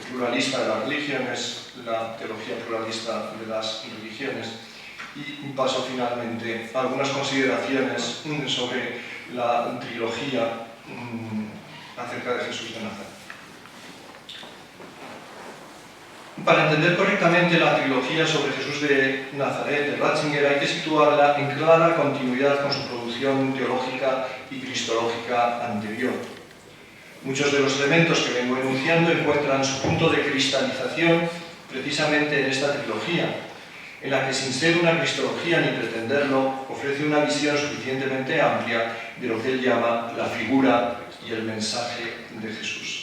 pluralista de las religiones, la teología pluralista de las religiones, y paso finalmente a algunas consideraciones sobre la trilogía acerca de Jesús de Nazaret. Para entender correctamente la trilogía sobre Jesús de Nazaret de Ratzinger hay que situarla en clara continuidad con su producción teológica y cristológica anterior. Muchos de los elementos que vengo enunciando encuentran su punto de cristalización precisamente en esta trilogía, en la que sin ser una cristología ni pretenderlo, ofrece una visión suficientemente amplia de lo que él llama la figura y el mensaje de Jesús.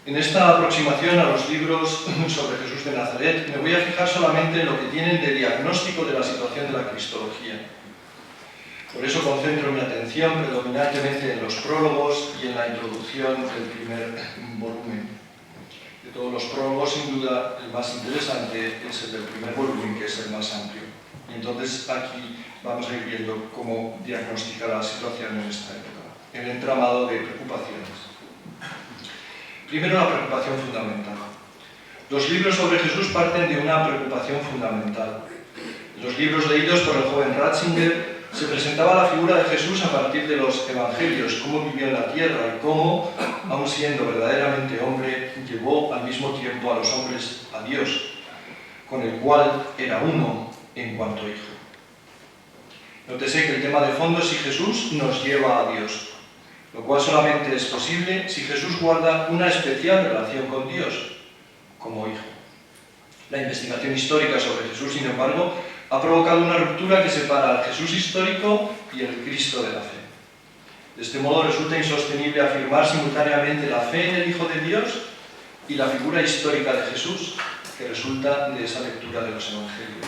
En esta aproximación a los libros sobre Jesús de Nazaret me voy a fijar solamente en lo que tienen de diagnóstico de la situación de la cristología. Por eso concentro mi atención predominantemente en los prólogos y en la introducción del primer volumen. De todos los prólogos, sin duda, el más interesante es el del primer volumen, que es el más amplio. Y entonces aquí vamos a ir viendo cómo diagnosticar la situación en esta época, el entramado de preocupaciones. Primero, la preocupación fundamental. Los libros sobre Jesús parten de una preocupación fundamental. En los libros leídos por el joven Ratzinger se presentaba la figura de Jesús a partir de los evangelios, cómo vivió en la tierra y cómo, aun siendo verdaderamente hombre, llevó al mismo tiempo a los hombres a Dios, con el cual era uno en cuanto hijo. Nótese que el tema de fondo es si Jesús nos lleva a Dios, lo cual solamente es posible si Jesús guarda una especial relación con Dios, como hijo. La investigación histórica sobre Jesús, sin embargo, ha provocado una ruptura que separa al Jesús histórico y el Cristo de la fe. De este modo resulta insostenible afirmar simultáneamente la fe en el Hijo de Dios y la figura histórica de Jesús, que resulta de esa lectura de los evangelios.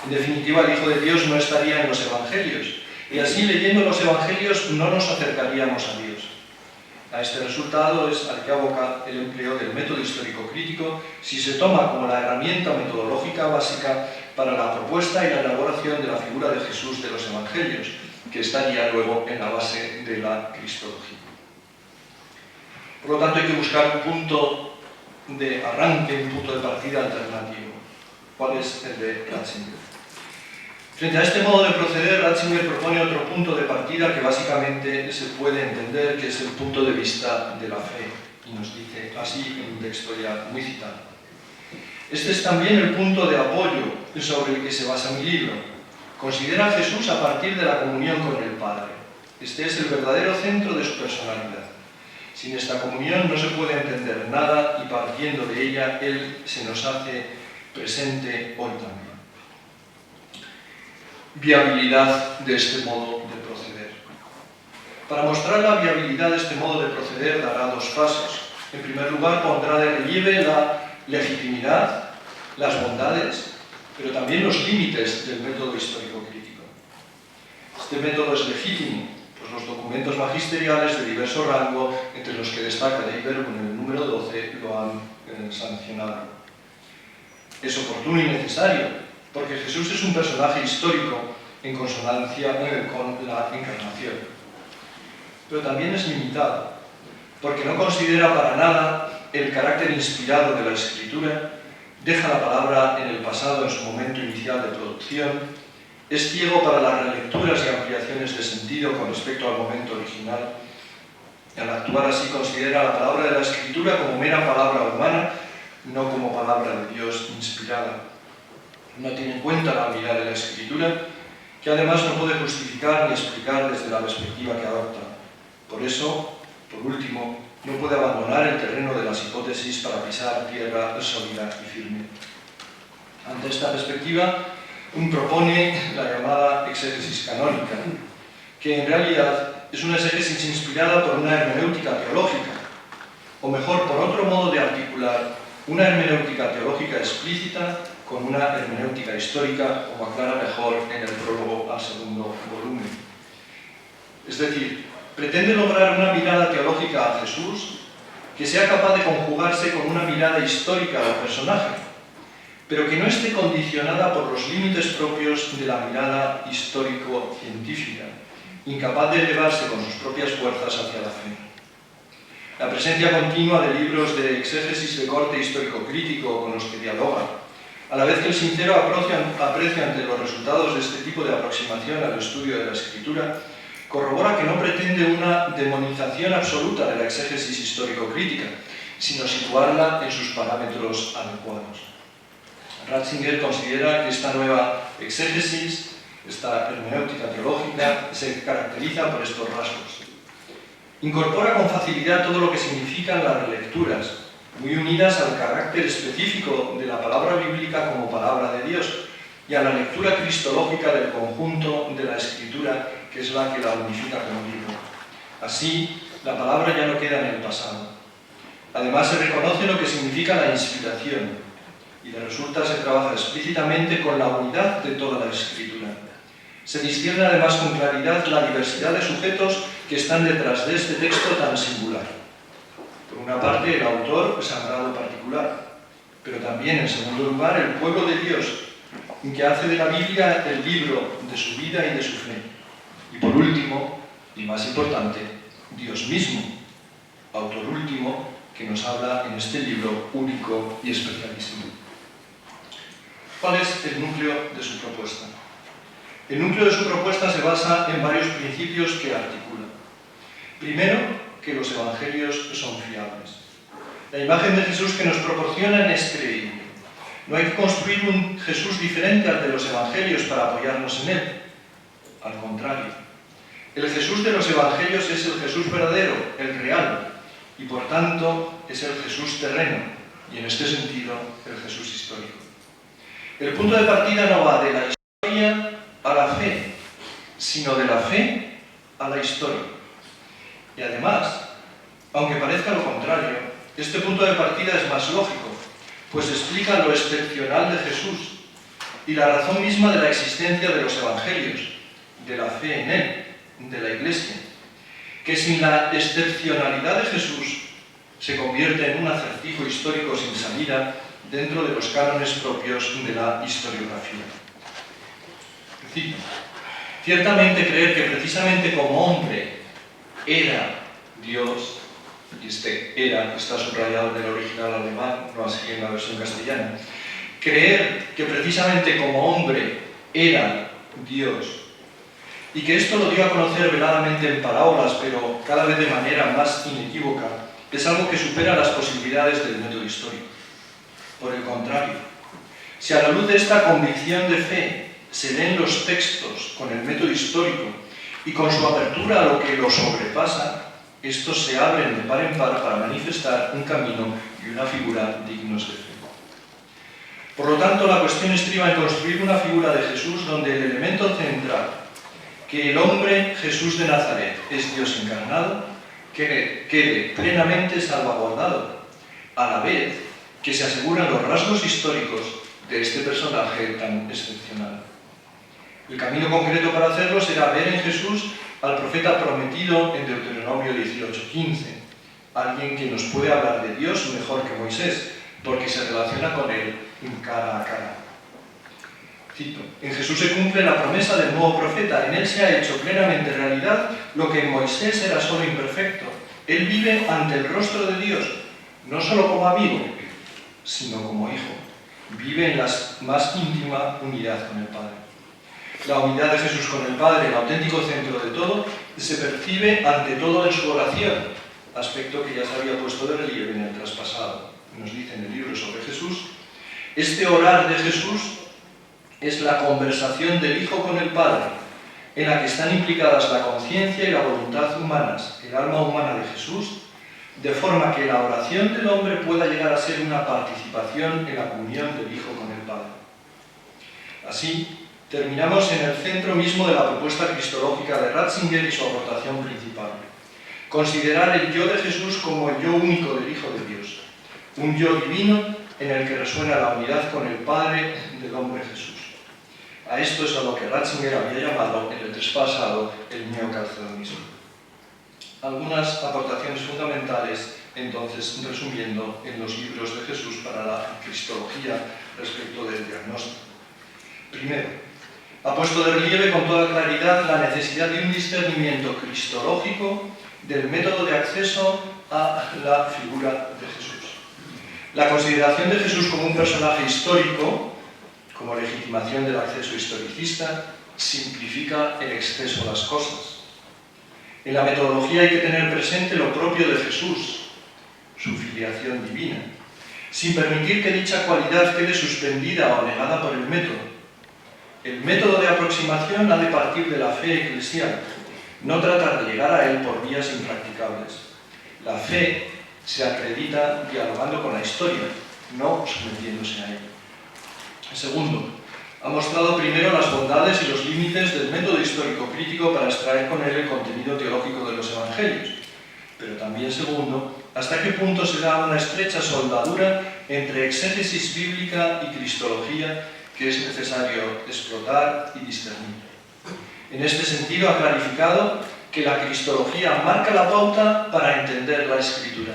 En definitiva, el Hijo de Dios no estaría en los evangelios, y así, leyendo los evangelios, no nos acercaríamos a Dios. A este resultado es al que aboca el empleo del método histórico-crítico si se toma como la herramienta metodológica básica para la propuesta y la elaboración de la figura de Jesús de los evangelios, que estaría luego en la base de la cristología. Por lo tanto, hay que buscar un punto de arranque, un punto de partida alternativo. ¿Cuál es el de Ratzinger? Frente a este modo de proceder, Ratzinger propone otro punto de partida que básicamente se puede entender que es el punto de vista de la fe, y nos dice así en un texto ya muy citado. Este es también el punto de apoyo sobre el que se basa mi libro. Considera a Jesús a partir de la comunión con el Padre. Este es el verdadero centro de su personalidad. Sin esta comunión no se puede entender nada y partiendo de ella, Él se nos hace presente hoy también. Viabilidad de este modo de proceder. Para mostrar la viabilidad de este modo de proceder dará dos pasos. En primer lugar, pondrá de relieve la legitimidad, las bondades, pero también los límites del método histórico-crítico. Este método es legítimo, pues los documentos magisteriales de diverso rango, entre los que destaca Dei-Verbum en el número 12, lo han sancionado. Es oportuno y necesario, porque Jesús es un personaje histórico en consonancia con la encarnación. Pero también es limitado, porque no considera para nada el carácter inspirado de la Escritura, deja la palabra en el pasado en su momento inicial de producción, es ciego para las relecturas y ampliaciones de sentido con respecto al momento original. Al actuar así considera la palabra de la Escritura como mera palabra humana, no como palabra de Dios inspirada. No tiene en cuenta la unidad de la Escritura, que además no puede justificar ni explicar desde la perspectiva que adopta. Por eso, por último, no puede abandonar el terreno de las hipótesis para pisar tierra sólida y firme. Ante esta perspectiva, propone la llamada exégesis canónica, que en realidad es una exégesis inspirada por una hermenéutica teológica, o mejor, por otro modo de articular una hermenéutica teológica explícita con una hermenéutica histórica, como aclara mejor en el prólogo al segundo volumen. Es decir, pretende lograr una mirada teológica a Jesús que sea capaz de conjugarse con una mirada histórica al personaje, pero que no esté condicionada por los límites propios de la mirada histórico-científica, incapaz de elevarse con sus propias fuerzas hacia la fe. La presencia continua de libros de exégesis de corte histórico-crítico con los que dialoga, a la vez que el sincero aprecio ante los resultados de este tipo de aproximación al estudio de la Escritura, corrobora que no pretende una demonización absoluta de la exégesis histórico-crítica, sino situarla en sus parámetros adecuados. Ratzinger considera que esta nueva exégesis, esta hermenéutica teológica, se caracteriza por estos rasgos. Incorpora con facilidad todo lo que significan las relecturas, muy unidas al carácter específico de la palabra bíblica como palabra de Dios y a la lectura cristológica del conjunto de la Escritura, que es la que la unifica como libro. Así, la palabra ya no queda en el pasado. Además, se reconoce lo que significa la inspiración y de resulta se trabaja explícitamente con la unidad de toda la Escritura. Se discierne además con claridad la diversidad de sujetos que están detrás de este texto tan singular. Por una parte, el autor sagrado particular, pero también, en segundo lugar, el pueblo de Dios, que hace de la Biblia el libro de su vida y de su fe. Y por último, y más importante, Dios mismo, autor último, que nos habla en este libro único y especialísimo. ¿Cuál es el núcleo de su propuesta? El núcleo de su propuesta se basa en varios principios que articula. Primero, que los evangelios son fiables. La imagen de Jesús que nos proporcionan es creíble. No hay que construir un Jesús diferente al de los evangelios para apoyarnos en él. Al contrario, el Jesús de los evangelios es el Jesús verdadero, el real, y por tanto es el Jesús terreno, y en este sentido el Jesús histórico. El punto de partida no va de la historia a la fe, sino de la fe a la historia. Y además, aunque parezca lo contrario, este punto de partida es más lógico, pues explica lo excepcional de Jesús y la razón misma de la existencia de los evangelios, de la fe en él, de la Iglesia, que sin la excepcionalidad de Jesús se convierte en un acertijo histórico sin salida dentro de los cánones propios de la historiografía. Cito: ciertamente creer que precisamente como hombre era Dios, y este era está subrayado en el original alemán, no así en la versión castellana, creer que precisamente como hombre era Dios, y que esto lo dio a conocer veladamente en parábolas, pero cada vez de manera más inequívoca, es algo que supera las posibilidades del método histórico. Por el contrario, si a la luz de esta convicción de fe se leen los textos con el método histórico y con su apertura a lo que lo sobrepasa, estos se abren de par en par para manifestar un camino y una figura dignos de fe. Por lo tanto, la cuestión estriba en construir una figura de Jesús donde el elemento central, que el hombre Jesús de Nazaret es Dios encarnado, quede plenamente salvaguardado, a la vez que se aseguran los rasgos históricos de este personaje tan excepcional. El camino concreto para hacerlo será ver en Jesús al profeta prometido en Deuteronomio 18:15, alguien que nos puede hablar de Dios mejor que Moisés, porque se relaciona con él cara a cara. Cito: en Jesús se cumple la promesa del nuevo profeta, en él se ha hecho plenamente realidad lo que en Moisés era solo imperfecto. Él vive ante el rostro de Dios, no solo como amigo, sino como hijo. Vive en la más íntima unidad con el Padre. La unidad de Jesús con el Padre, el auténtico centro de todo, se percibe ante todo en su oración, aspecto que ya se había puesto de relieve en el traspasado. Nos dice en el libro sobre Jesús: este orar de Jesús es la conversación del Hijo con el Padre, en la que están implicadas la conciencia y la voluntad humanas, el alma humana de Jesús, de forma que la oración del hombre pueda llegar a ser una participación en la comunión del Hijo con el Padre. Así, terminamos en el centro mismo de la propuesta cristológica de Ratzinger y su aportación principal: considerar el yo de Jesús como el yo único del Hijo de Dios, un yo divino en el que resuena la unidad con el Padre del hombre Jesús. A esto es a lo que Ratzinger había llamado en el traspasado el neocalcedonismo. Algunas aportaciones fundamentales, entonces, resumiendo en los libros de Jesús para la cristología respecto del diagnóstico. Primero, ha puesto de relieve con toda claridad la necesidad de un discernimiento cristológico del método de acceso a la figura de Jesús. La consideración de Jesús como un personaje histórico, como legitimación del acceso historicista, simplifica en exceso las cosas. En la metodología hay que tener presente lo propio de Jesús, su filiación divina, sin permitir que dicha cualidad quede suspendida o negada por el método. El método de aproximación ha de partir de la fe eclesial, no tratar de llegar a él por vías impracticables. La fe se acredita dialogando con la historia, no sometiéndose a ella. Segundo, ha mostrado primero las bondades y los límites del método histórico-crítico para extraer con él el contenido teológico de los evangelios. Pero también, segundo, hasta qué punto se da una estrecha soldadura entre exégesis bíblica y cristología que es necesario explotar y discernir. En este sentido, ha clarificado que la cristología marca la pauta para entender la Escritura,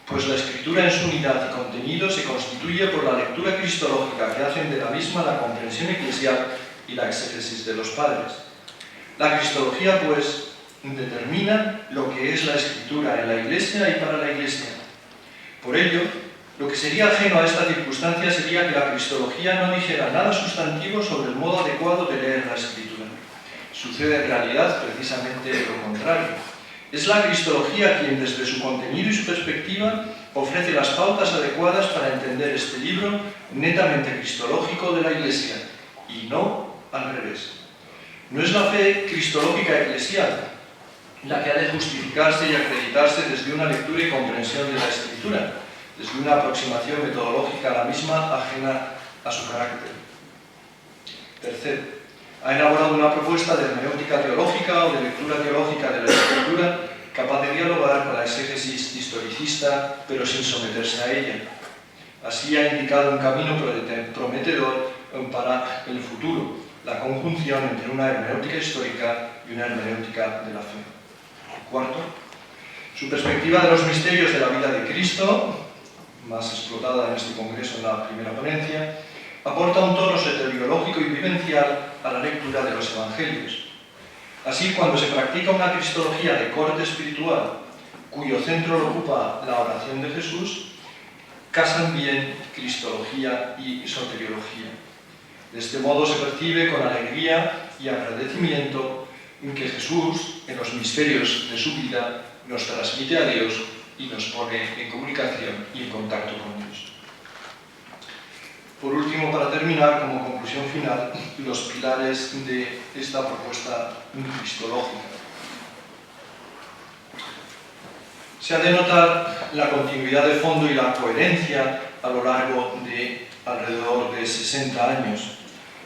pues la Escritura en su unidad y contenido se constituye por la lectura cristológica que hacen de la misma la comprensión eclesial y la exégesis de los padres. La cristología, pues, determina lo que es la Escritura en la Iglesia y para la Iglesia. Por ello, lo que sería ajeno a esta circunstancia sería que la cristología no dijera nada sustantivo sobre el modo adecuado de leer la Escritura. Sucede en realidad precisamente lo contrario. Es la cristología quien, desde su contenido y su perspectiva, ofrece las pautas adecuadas para entender este libro netamente cristológico de la Iglesia, y no al revés. No es la fe cristológica eclesial la que ha de justificarse y acreditarse desde una lectura y comprensión de la Escritura, desde una aproximación metodológica a la misma ajena a su carácter. Tercero, ha elaborado una propuesta de hermenéutica teológica o de lectura teológica de la Escritura capaz de dialogar con la exégesis historicista, pero sin someterse a ella. Así ha indicado un camino prometedor para el futuro, la conjunción entre una hermenéutica histórica y una hermenéutica de la fe. Cuarto, su perspectiva de los misterios de la vida de Cristo, más explotada en este congreso en la primera ponencia, aporta un tono soteriológico y vivencial a la lectura de los evangelios. Así, cuando se practica una cristología de corte espiritual, cuyo centro lo ocupa la oración de Jesús, casan bien cristología y soteriología. De este modo se percibe con alegría y agradecimiento en que Jesús, en los misterios de su vida, nos transmite a Dios y nos pone en comunicación y en contacto con Dios. Por último, para terminar, como conclusión final, los pilares de esta propuesta cristológica. Se ha de notar la continuidad de fondo y la coherencia a lo largo de alrededor de 60 años,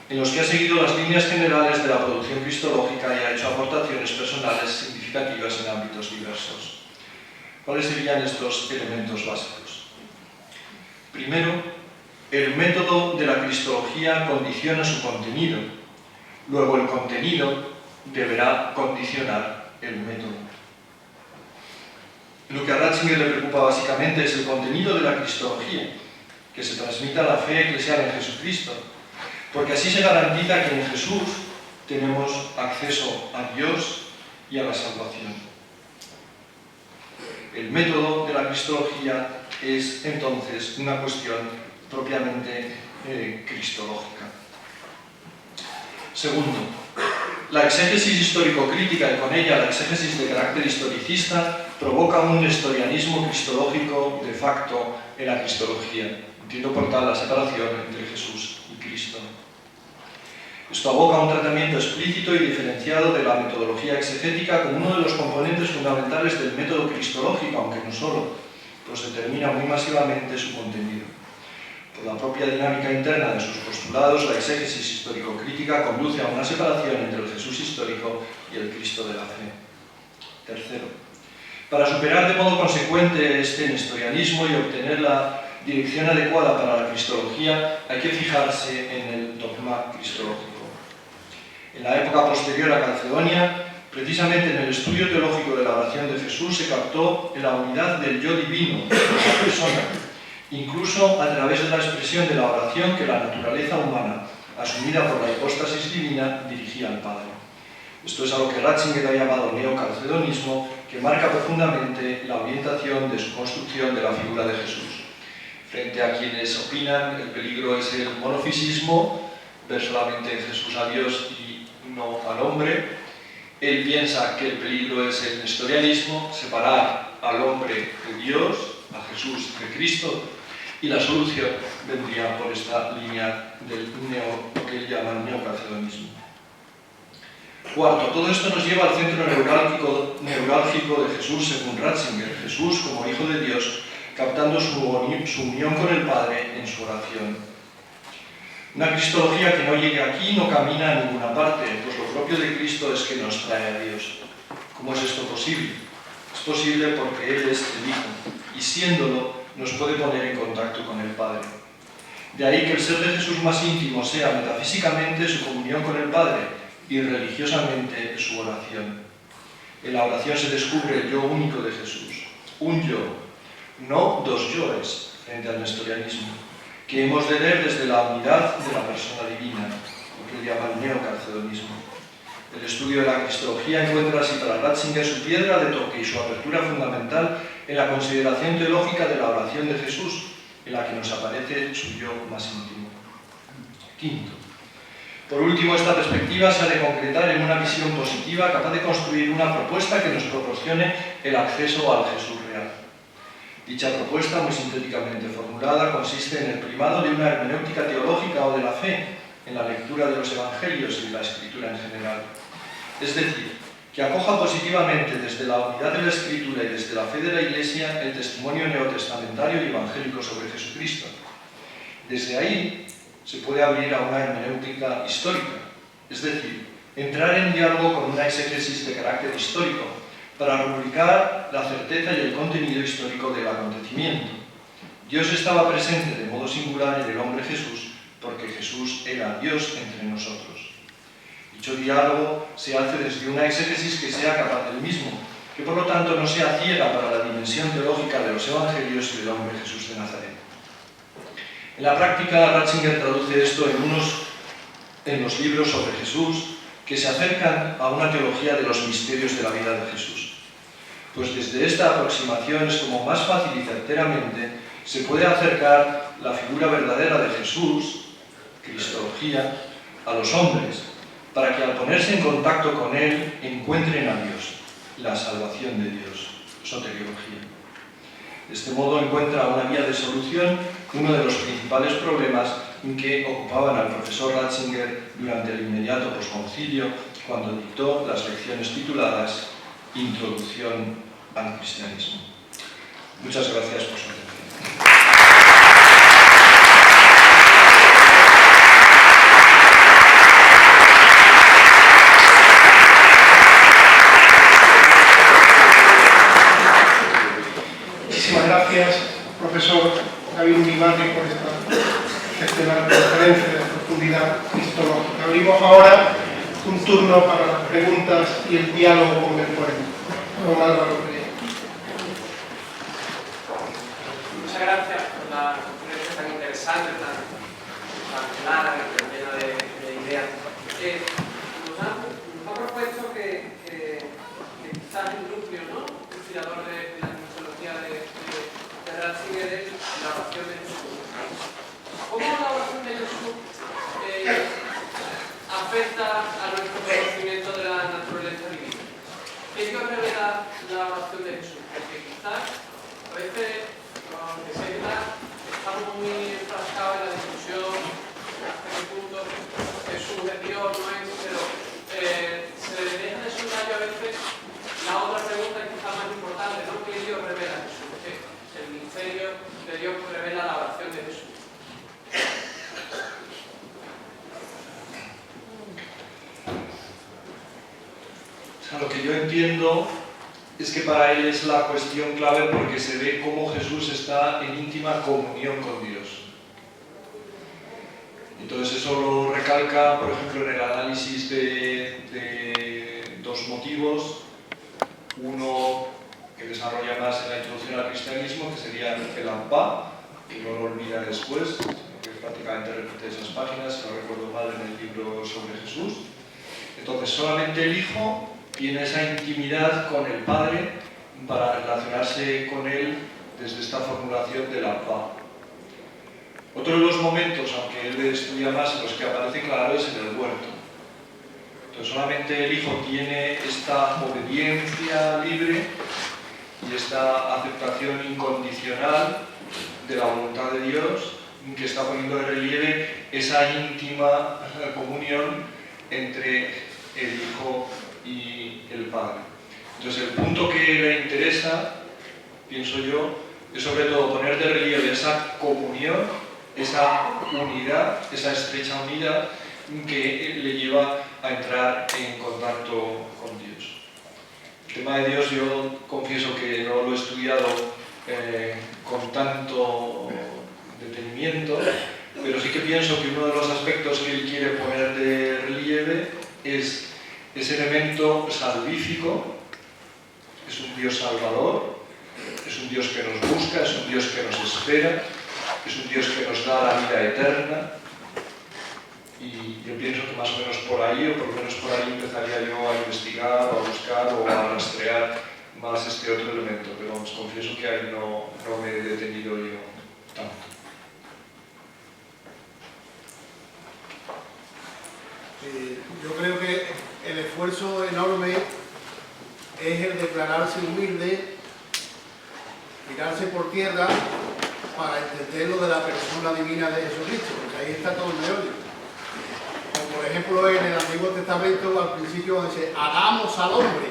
en los que ha seguido las líneas generales de la producción cristológica y ha hecho aportaciones personales significativas en ámbitos diversos. ¿Cuáles serían estos elementos básicos? Primero, el método de la cristología condiciona su contenido. Luego, el contenido deberá condicionar el método. Lo que a Ratzinger le preocupa básicamente es el contenido de la cristología, que se transmita la fe eclesial en Jesucristo, porque así se garantiza que en Jesús tenemos acceso a Dios y a la salvación. El método de la cristología es entonces una cuestión propiamente cristológica. Segundo, la exégesis histórico-crítica y con ella la exégesis de carácter historicista provoca un nestorianismo cristológico de facto en la cristología. Entiendo por tal la separación entre Jesús y Cristo. Esto aboca a un tratamiento explícito y diferenciado de la metodología exegética como uno de los componentes fundamentales del método cristológico, aunque no solo, pues determina muy masivamente su contenido. Por la propia dinámica interna de sus postulados, la exégesis histórico-crítica conduce a una separación entre el Jesús histórico y el Cristo de la fe. Tercero, para superar de modo consecuente este nestorianismo y obtener la dirección adecuada para la cristología, hay que fijarse en el dogma cristológico. En la época posterior a Calcedonia, precisamente en el estudio teológico de la oración de Jesús, se captó en la unidad del yo divino de la persona, incluso a través de la expresión de la oración que la naturaleza humana, asumida por la hipóstasis divina, dirigía al Padre. Esto es a lo que Ratzinger ha llamado neocalcedonismo, que marca profundamente la orientación de su construcción de la figura de Jesús. Frente a quienes opinan el peligro es el monofisismo, ver solamente en Jesús a Dios y no al hombre, él piensa que el peligro es el nestorianismo, separar al hombre de Dios, a Jesús de Cristo, y la solución vendría por esta línea del que él llama el neocalcedonismo. Cuarto, todo esto nos lleva al centro neurálgico de Jesús según Ratzinger, Jesús como Hijo de Dios, captando su unión con el Padre en su oración. Una cristología que no llegue aquí no camina a ninguna parte, pues lo propio de Cristo es que nos trae a Dios. ¿Cómo es esto posible? Es posible porque Él es el Hijo, y siéndolo, nos puede poner en contacto con el Padre. De ahí que el ser de Jesús más íntimo sea metafísicamente su comunión con el Padre y religiosamente su oración. En la oración se descubre el yo único de Jesús, un yo, no dos yoes, frente al nestorianismo, que hemos de ver desde la unidad de la persona divina, lo que él llama el neocalcedonismo. El estudio de la cristología encuentra así para Ratzinger su piedra de toque y su apertura fundamental en la consideración teológica de la oración de Jesús, en la que nos aparece su yo más íntimo. Quinto, por último, esta perspectiva se ha de concretar en una visión positiva capaz de construir una propuesta que nos proporcione el acceso al Jesús real. Dicha propuesta, muy sintéticamente formulada, consiste en el primado de una hermenéutica teológica o de la fe en la lectura de los evangelios y de la escritura en general. Es decir, que acoja positivamente desde la unidad de la escritura y desde la fe de la Iglesia el testimonio neotestamentario y evangélico sobre Jesucristo. Desde ahí se puede abrir a una hermenéutica histórica, es decir, entrar en diálogo con una exégesis de carácter histórico para rubricar la certeza y el contenido histórico del acontecimiento. Dios estaba presente de modo singular en el hombre Jesús porque Jesús era Dios entre nosotros. Dicho diálogo se hace desde una exégesis que sea capaz del mismo, que por lo tanto no sea ciega para la dimensión teológica de los evangelios y del hombre Jesús de Nazaret. En la práctica, Ratzinger traduce esto en los libros sobre Jesús que se acercan a una teología de los misterios de la vida de Jesús. Pues desde esta aproximación es como más fácil y certeramente se puede acercar la figura verdadera de Jesús, cristología, a los hombres, para que al ponerse en contacto con Él encuentren a Dios, la salvación de Dios, soteriología. De este modo encuentra una vía de solución uno de los principales problemas que ocupaban al profesor Ratzinger durante el inmediato posconcilio, cuando dictó las lecciones tituladas Introducción al cristianismo. Muchas gracias por su atención. Muchísimas gracias, profesor David Uribarri, por esta excepcional conferencia de profundidad cristológica. Abrimos ahora un turno para las preguntas y el diálogo con el poema. Don Álvaro Pereira. Muchas gracias por la conferencia tan interesante, tan clara, llena de ideas. Nos ha propuesto que quizás el núcleo, ¿no?, inspirador de la cristología de Ratzinger es la oración de Jesús. ¿Cómo la oración de Jesús afecta a nuestro conocimiento de la naturaleza divina? ¿Qué Dios revela la oración de Jesús? Porque quizás a veces los que estamos muy enfrascados en la discusión hasta qué punto Jesús es Dios, no es, pero se le deja de subrayo a veces la otra pregunta que quizás más importante, ¿no? ¿Qué Dios revela a Jesús? El misterio de Dios que revela la oración de Jesús. Lo que yo entiendo es que para él es la cuestión clave porque se ve cómo Jesús está en íntima comunión con Dios. Entonces eso lo recalca, por ejemplo, en el análisis de dos motivos. Uno que desarrolla más en la introducción al cristianismo, que sería el Ampá, que no lo olvida después, que prácticamente repite esas páginas, si no recuerdo mal, en el libro sobre Jesús. Entonces solamente el Hijo tiene esa intimidad con el Padre para relacionarse con Él desde esta formulación del Ampá. Otro de los momentos, aunque él estudia más, en los que aparece claro es en el huerto. Entonces solamente el Hijo tiene esta obediencia libre y esta aceptación incondicional de la voluntad de Dios, que está poniendo de relieve esa íntima comunión entre el Hijo y el Padre. Entonces, el punto que le interesa, pienso yo, es sobre todo poner de relieve esa comunión, esa unidad, esa estrecha unidad que le lleva a entrar en contacto con Dios. El tema de Dios yo confieso que no lo he estudiado con tanto detenimiento, pero sí que pienso que uno de los aspectos que él quiere poner de relieve es ese elemento salvífico. Es un Dios salvador, es un Dios que nos busca, es un Dios que nos espera, es un Dios que nos da la vida eterna. Y yo pienso que más o menos por ahí, o por lo menos por ahí empezaría yo a investigar, o a buscar, o a rastrear más este otro elemento, pero os confieso que ahí no me he detenido yo tanto. Yo creo que el esfuerzo enorme es el declararse humilde, tirarse por tierra para entender lo de la persona divina de Jesucristo, porque ahí está todo el meollo. Como por ejemplo en el Antiguo Testamento al principio dice hagamos al hombre,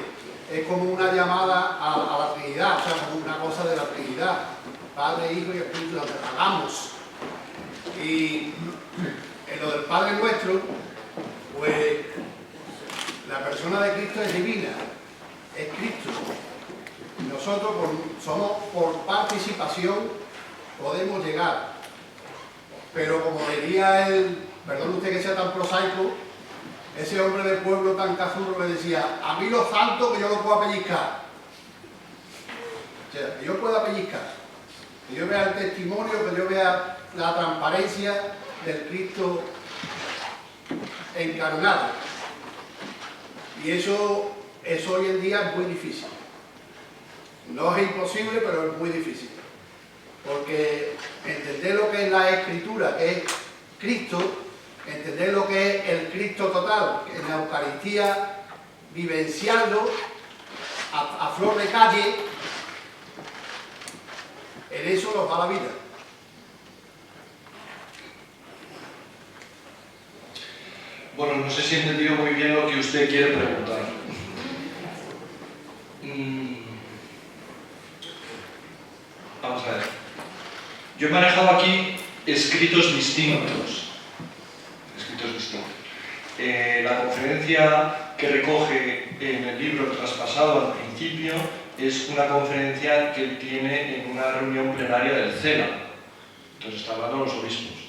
es como una llamada a la Trinidad, o sea, como una cosa de la Trinidad, Padre, Hijo y Espíritu Santo, hagamos. Y en lo del Padre Nuestro, pues la persona de Cristo es divina, es Cristo. Nosotros somos por participación, podemos llegar. Pero como diría él, perdón usted que sea tan prosaico, ese hombre del pueblo tan cazurro le decía, a mí lo santo que yo lo puedo pellizcar. O sea, que yo pueda pellizcar, que yo vea el testimonio, que yo vea la transparencia del Cristo encarnado. Y eso hoy en día es muy difícil. No es imposible, pero es muy difícil. Porque entender lo que es la Escritura, que es Cristo, entender lo que es el Cristo total, que en la Eucaristía, vivenciarlo a flor de calle, en eso nos va la vida. Bueno, no sé si he entendido muy bien lo que usted quiere preguntar. Vamos a ver. Yo he manejado aquí escritos distintos. La conferencia que recoge en el libro traspasado al principio es una conferencia que él tiene en una reunión plenaria del CELA. Entonces está hablando de los obispos.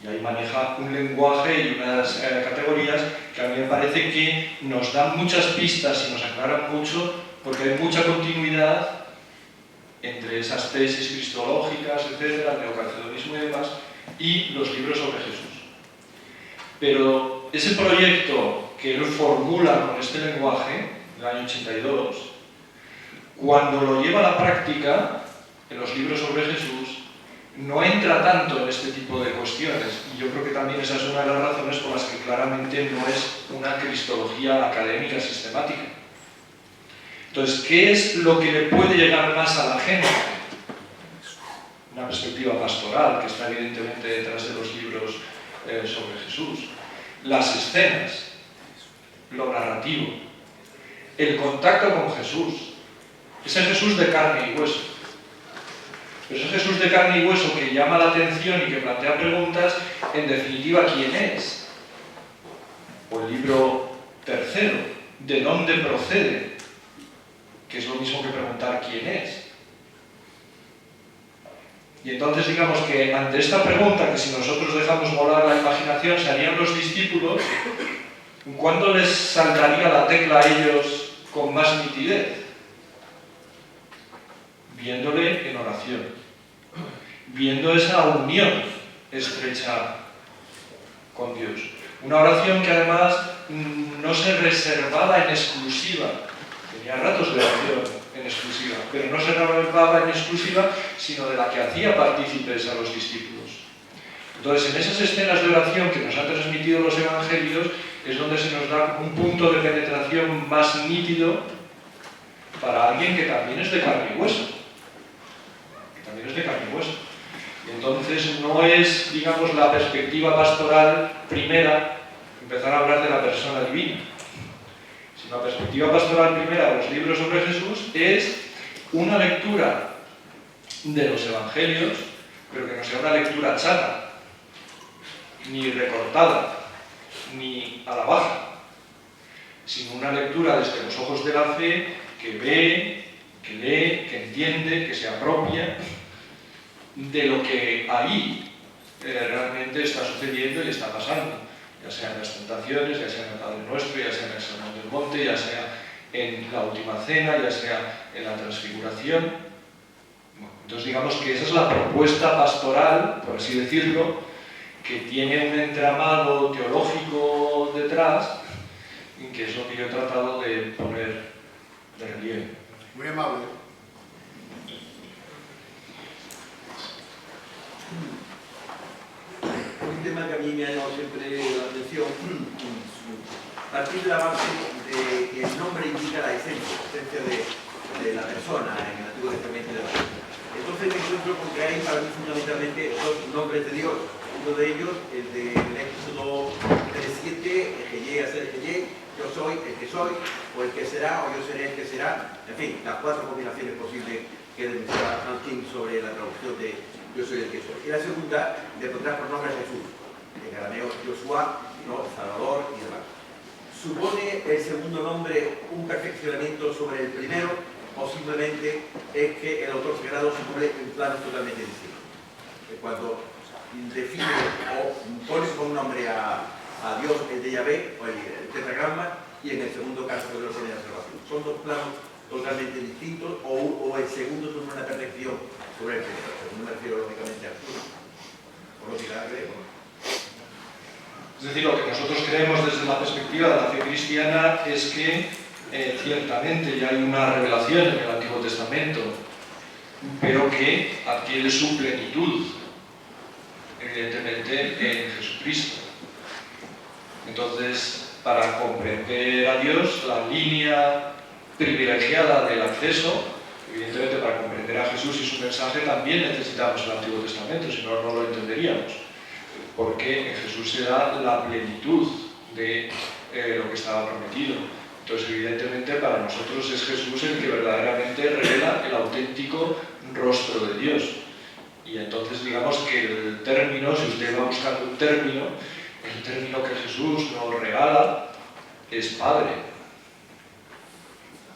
Y ahí maneja un lenguaje y unas categorías que a mí me parece que nos dan muchas pistas y nos aclaran mucho, porque hay mucha continuidad entre esas tesis cristológicas, etcétera, el neocalcedonismo y demás, y los libros sobre Jesús. Pero ese proyecto que él formula con este lenguaje, del año 82, cuando lo lleva a la práctica, en los libros sobre Jesús, no entra tanto en este tipo de cuestiones. Y yo creo que también esa es una de las razones por las que claramente no es una cristología académica sistemática. Entonces, ¿qué es lo que le puede llegar más a la gente? Una perspectiva pastoral, que está evidentemente detrás de los libros sobre Jesús. Las escenas, lo narrativo, el contacto con Jesús. Ese Jesús de carne y hueso. Pero ese Jesús de carne y hueso que llama la atención y que plantea preguntas, en definitiva, ¿quién es? O el libro tercero, ¿de dónde procede? Que es lo mismo que preguntar quién es. Y entonces digamos que ante esta pregunta, que si nosotros dejamos volar la imaginación, se harían los discípulos, ¿cuándo les saltaría la tecla a ellos con más nitidez? Viéndole en oración, viendo esa unión estrecha con Dios. Una oración que además no se reservaba en exclusiva, tenía ratos de oración en exclusiva, pero no se reservaba en exclusiva, sino de la que hacía partícipes a los discípulos. Entonces, en esas escenas de oración que nos han transmitido los evangelios, es donde se nos da un punto de penetración más nítido para alguien que también es de carne y hueso. Y entonces no es, digamos, la perspectiva pastoral primera empezar a hablar de la persona divina. Sino la perspectiva pastoral primera de los libros sobre Jesús es una lectura de los evangelios, pero que no sea una lectura chata, ni recortada, ni a la baja, sino una lectura desde los ojos de la fe que ve, que lee, que entiende, que se apropia de lo que ahí realmente está sucediendo y está pasando, ya sea en las tentaciones, ya sea en el Padre Nuestro, ya sea en el Sermón del Monte, ya sea en la Última Cena, ya sea en la Transfiguración. Bueno, entonces digamos que esa es la propuesta pastoral, por así decirlo, que tiene un entramado teológico detrás, que es lo que yo he tratado de poner de relieve. Muy amable. Un tema que a mí me ha llamado siempre la atención, partir de la base de que el nombre indica la esencia de la persona en el Antiguo Testamento y demás. Entonces me encuentro con que hay para mí fundamentalmente dos nombres de Dios. Uno de ellos, el de Éxodo 3:7, Ejeye, hacer Ejeye, yo soy el que soy, o el que será, o yo seré el que será. En fin, las cuatro combinaciones posibles que menciona Frank King sobre la traducción de yo soy el que soy. Y la segunda, de pondrás por nombre a Jesús, en arameo Josuá, ¿no? Salvador y demás. ¿Supone el segundo nombre un perfeccionamiento sobre el primero, o simplemente es que el autor sagrado supone en planos totalmente distintos? Cuando define o pone como un nombre a Dios, el de Yahvé, o el tetragrama, y en el segundo caso de lo que tiene la salvación. Son dos planos totalmente distintos, o el segundo supone una perfección sobre el primero. El segundo me refiero lógicamente a Jesús, o lógica griego. Es decir, lo que nosotros creemos desde la perspectiva de la fe cristiana es que ciertamente ya hay una revelación en el Antiguo Testamento, pero que adquiere su plenitud, evidentemente, en Jesucristo. Entonces, para comprender a Dios, la línea privilegiada del acceso, evidentemente para comprender a Jesús y su mensaje también necesitamos el Antiguo Testamento, si no, no lo entenderíamos. Porque en Jesús se da la plenitud de lo que estaba prometido. Entonces, evidentemente, para nosotros es Jesús el que verdaderamente revela el auténtico rostro de Dios. Y entonces, digamos que el término, si usted va buscando un término, el término que Jesús nos regala es Padre.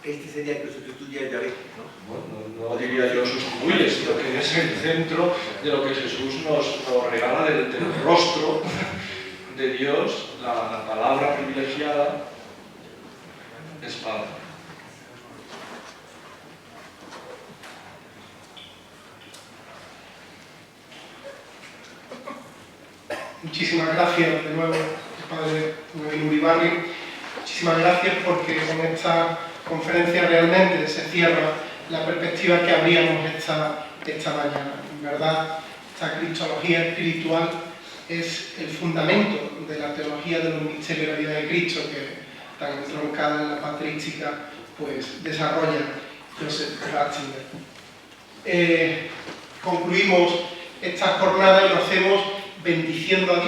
Este sería que sustituye el Yahvé, ¿no? Bueno, no diría yo sustituye, sino que es el centro de lo que Jesús nos regala del rostro de Dios, la palabra privilegiada es Padre. Muchísimas gracias de nuevo, padre Noel Uribarri. Muchísimas gracias porque con esta conferencia realmente se cierra la perspectiva que abríamos esta mañana. En verdad, esta cristología espiritual es el fundamento de la teología de los misterios de la vida de Cristo que tan entroncada en la patrística pues desarrolla Joseph Ratzinger. Concluimos esta jornada y lo hacemos bendiciendo a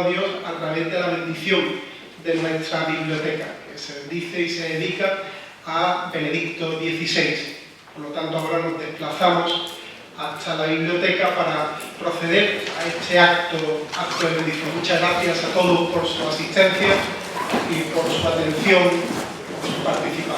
Dios a través de la bendición de nuestra biblioteca, que se bendice y se dedica a Benedicto XVI. Por lo tanto, ahora nos desplazamos hasta la biblioteca para proceder a este acto de bendición. Muchas gracias a todos por su asistencia y por su atención, por su participación.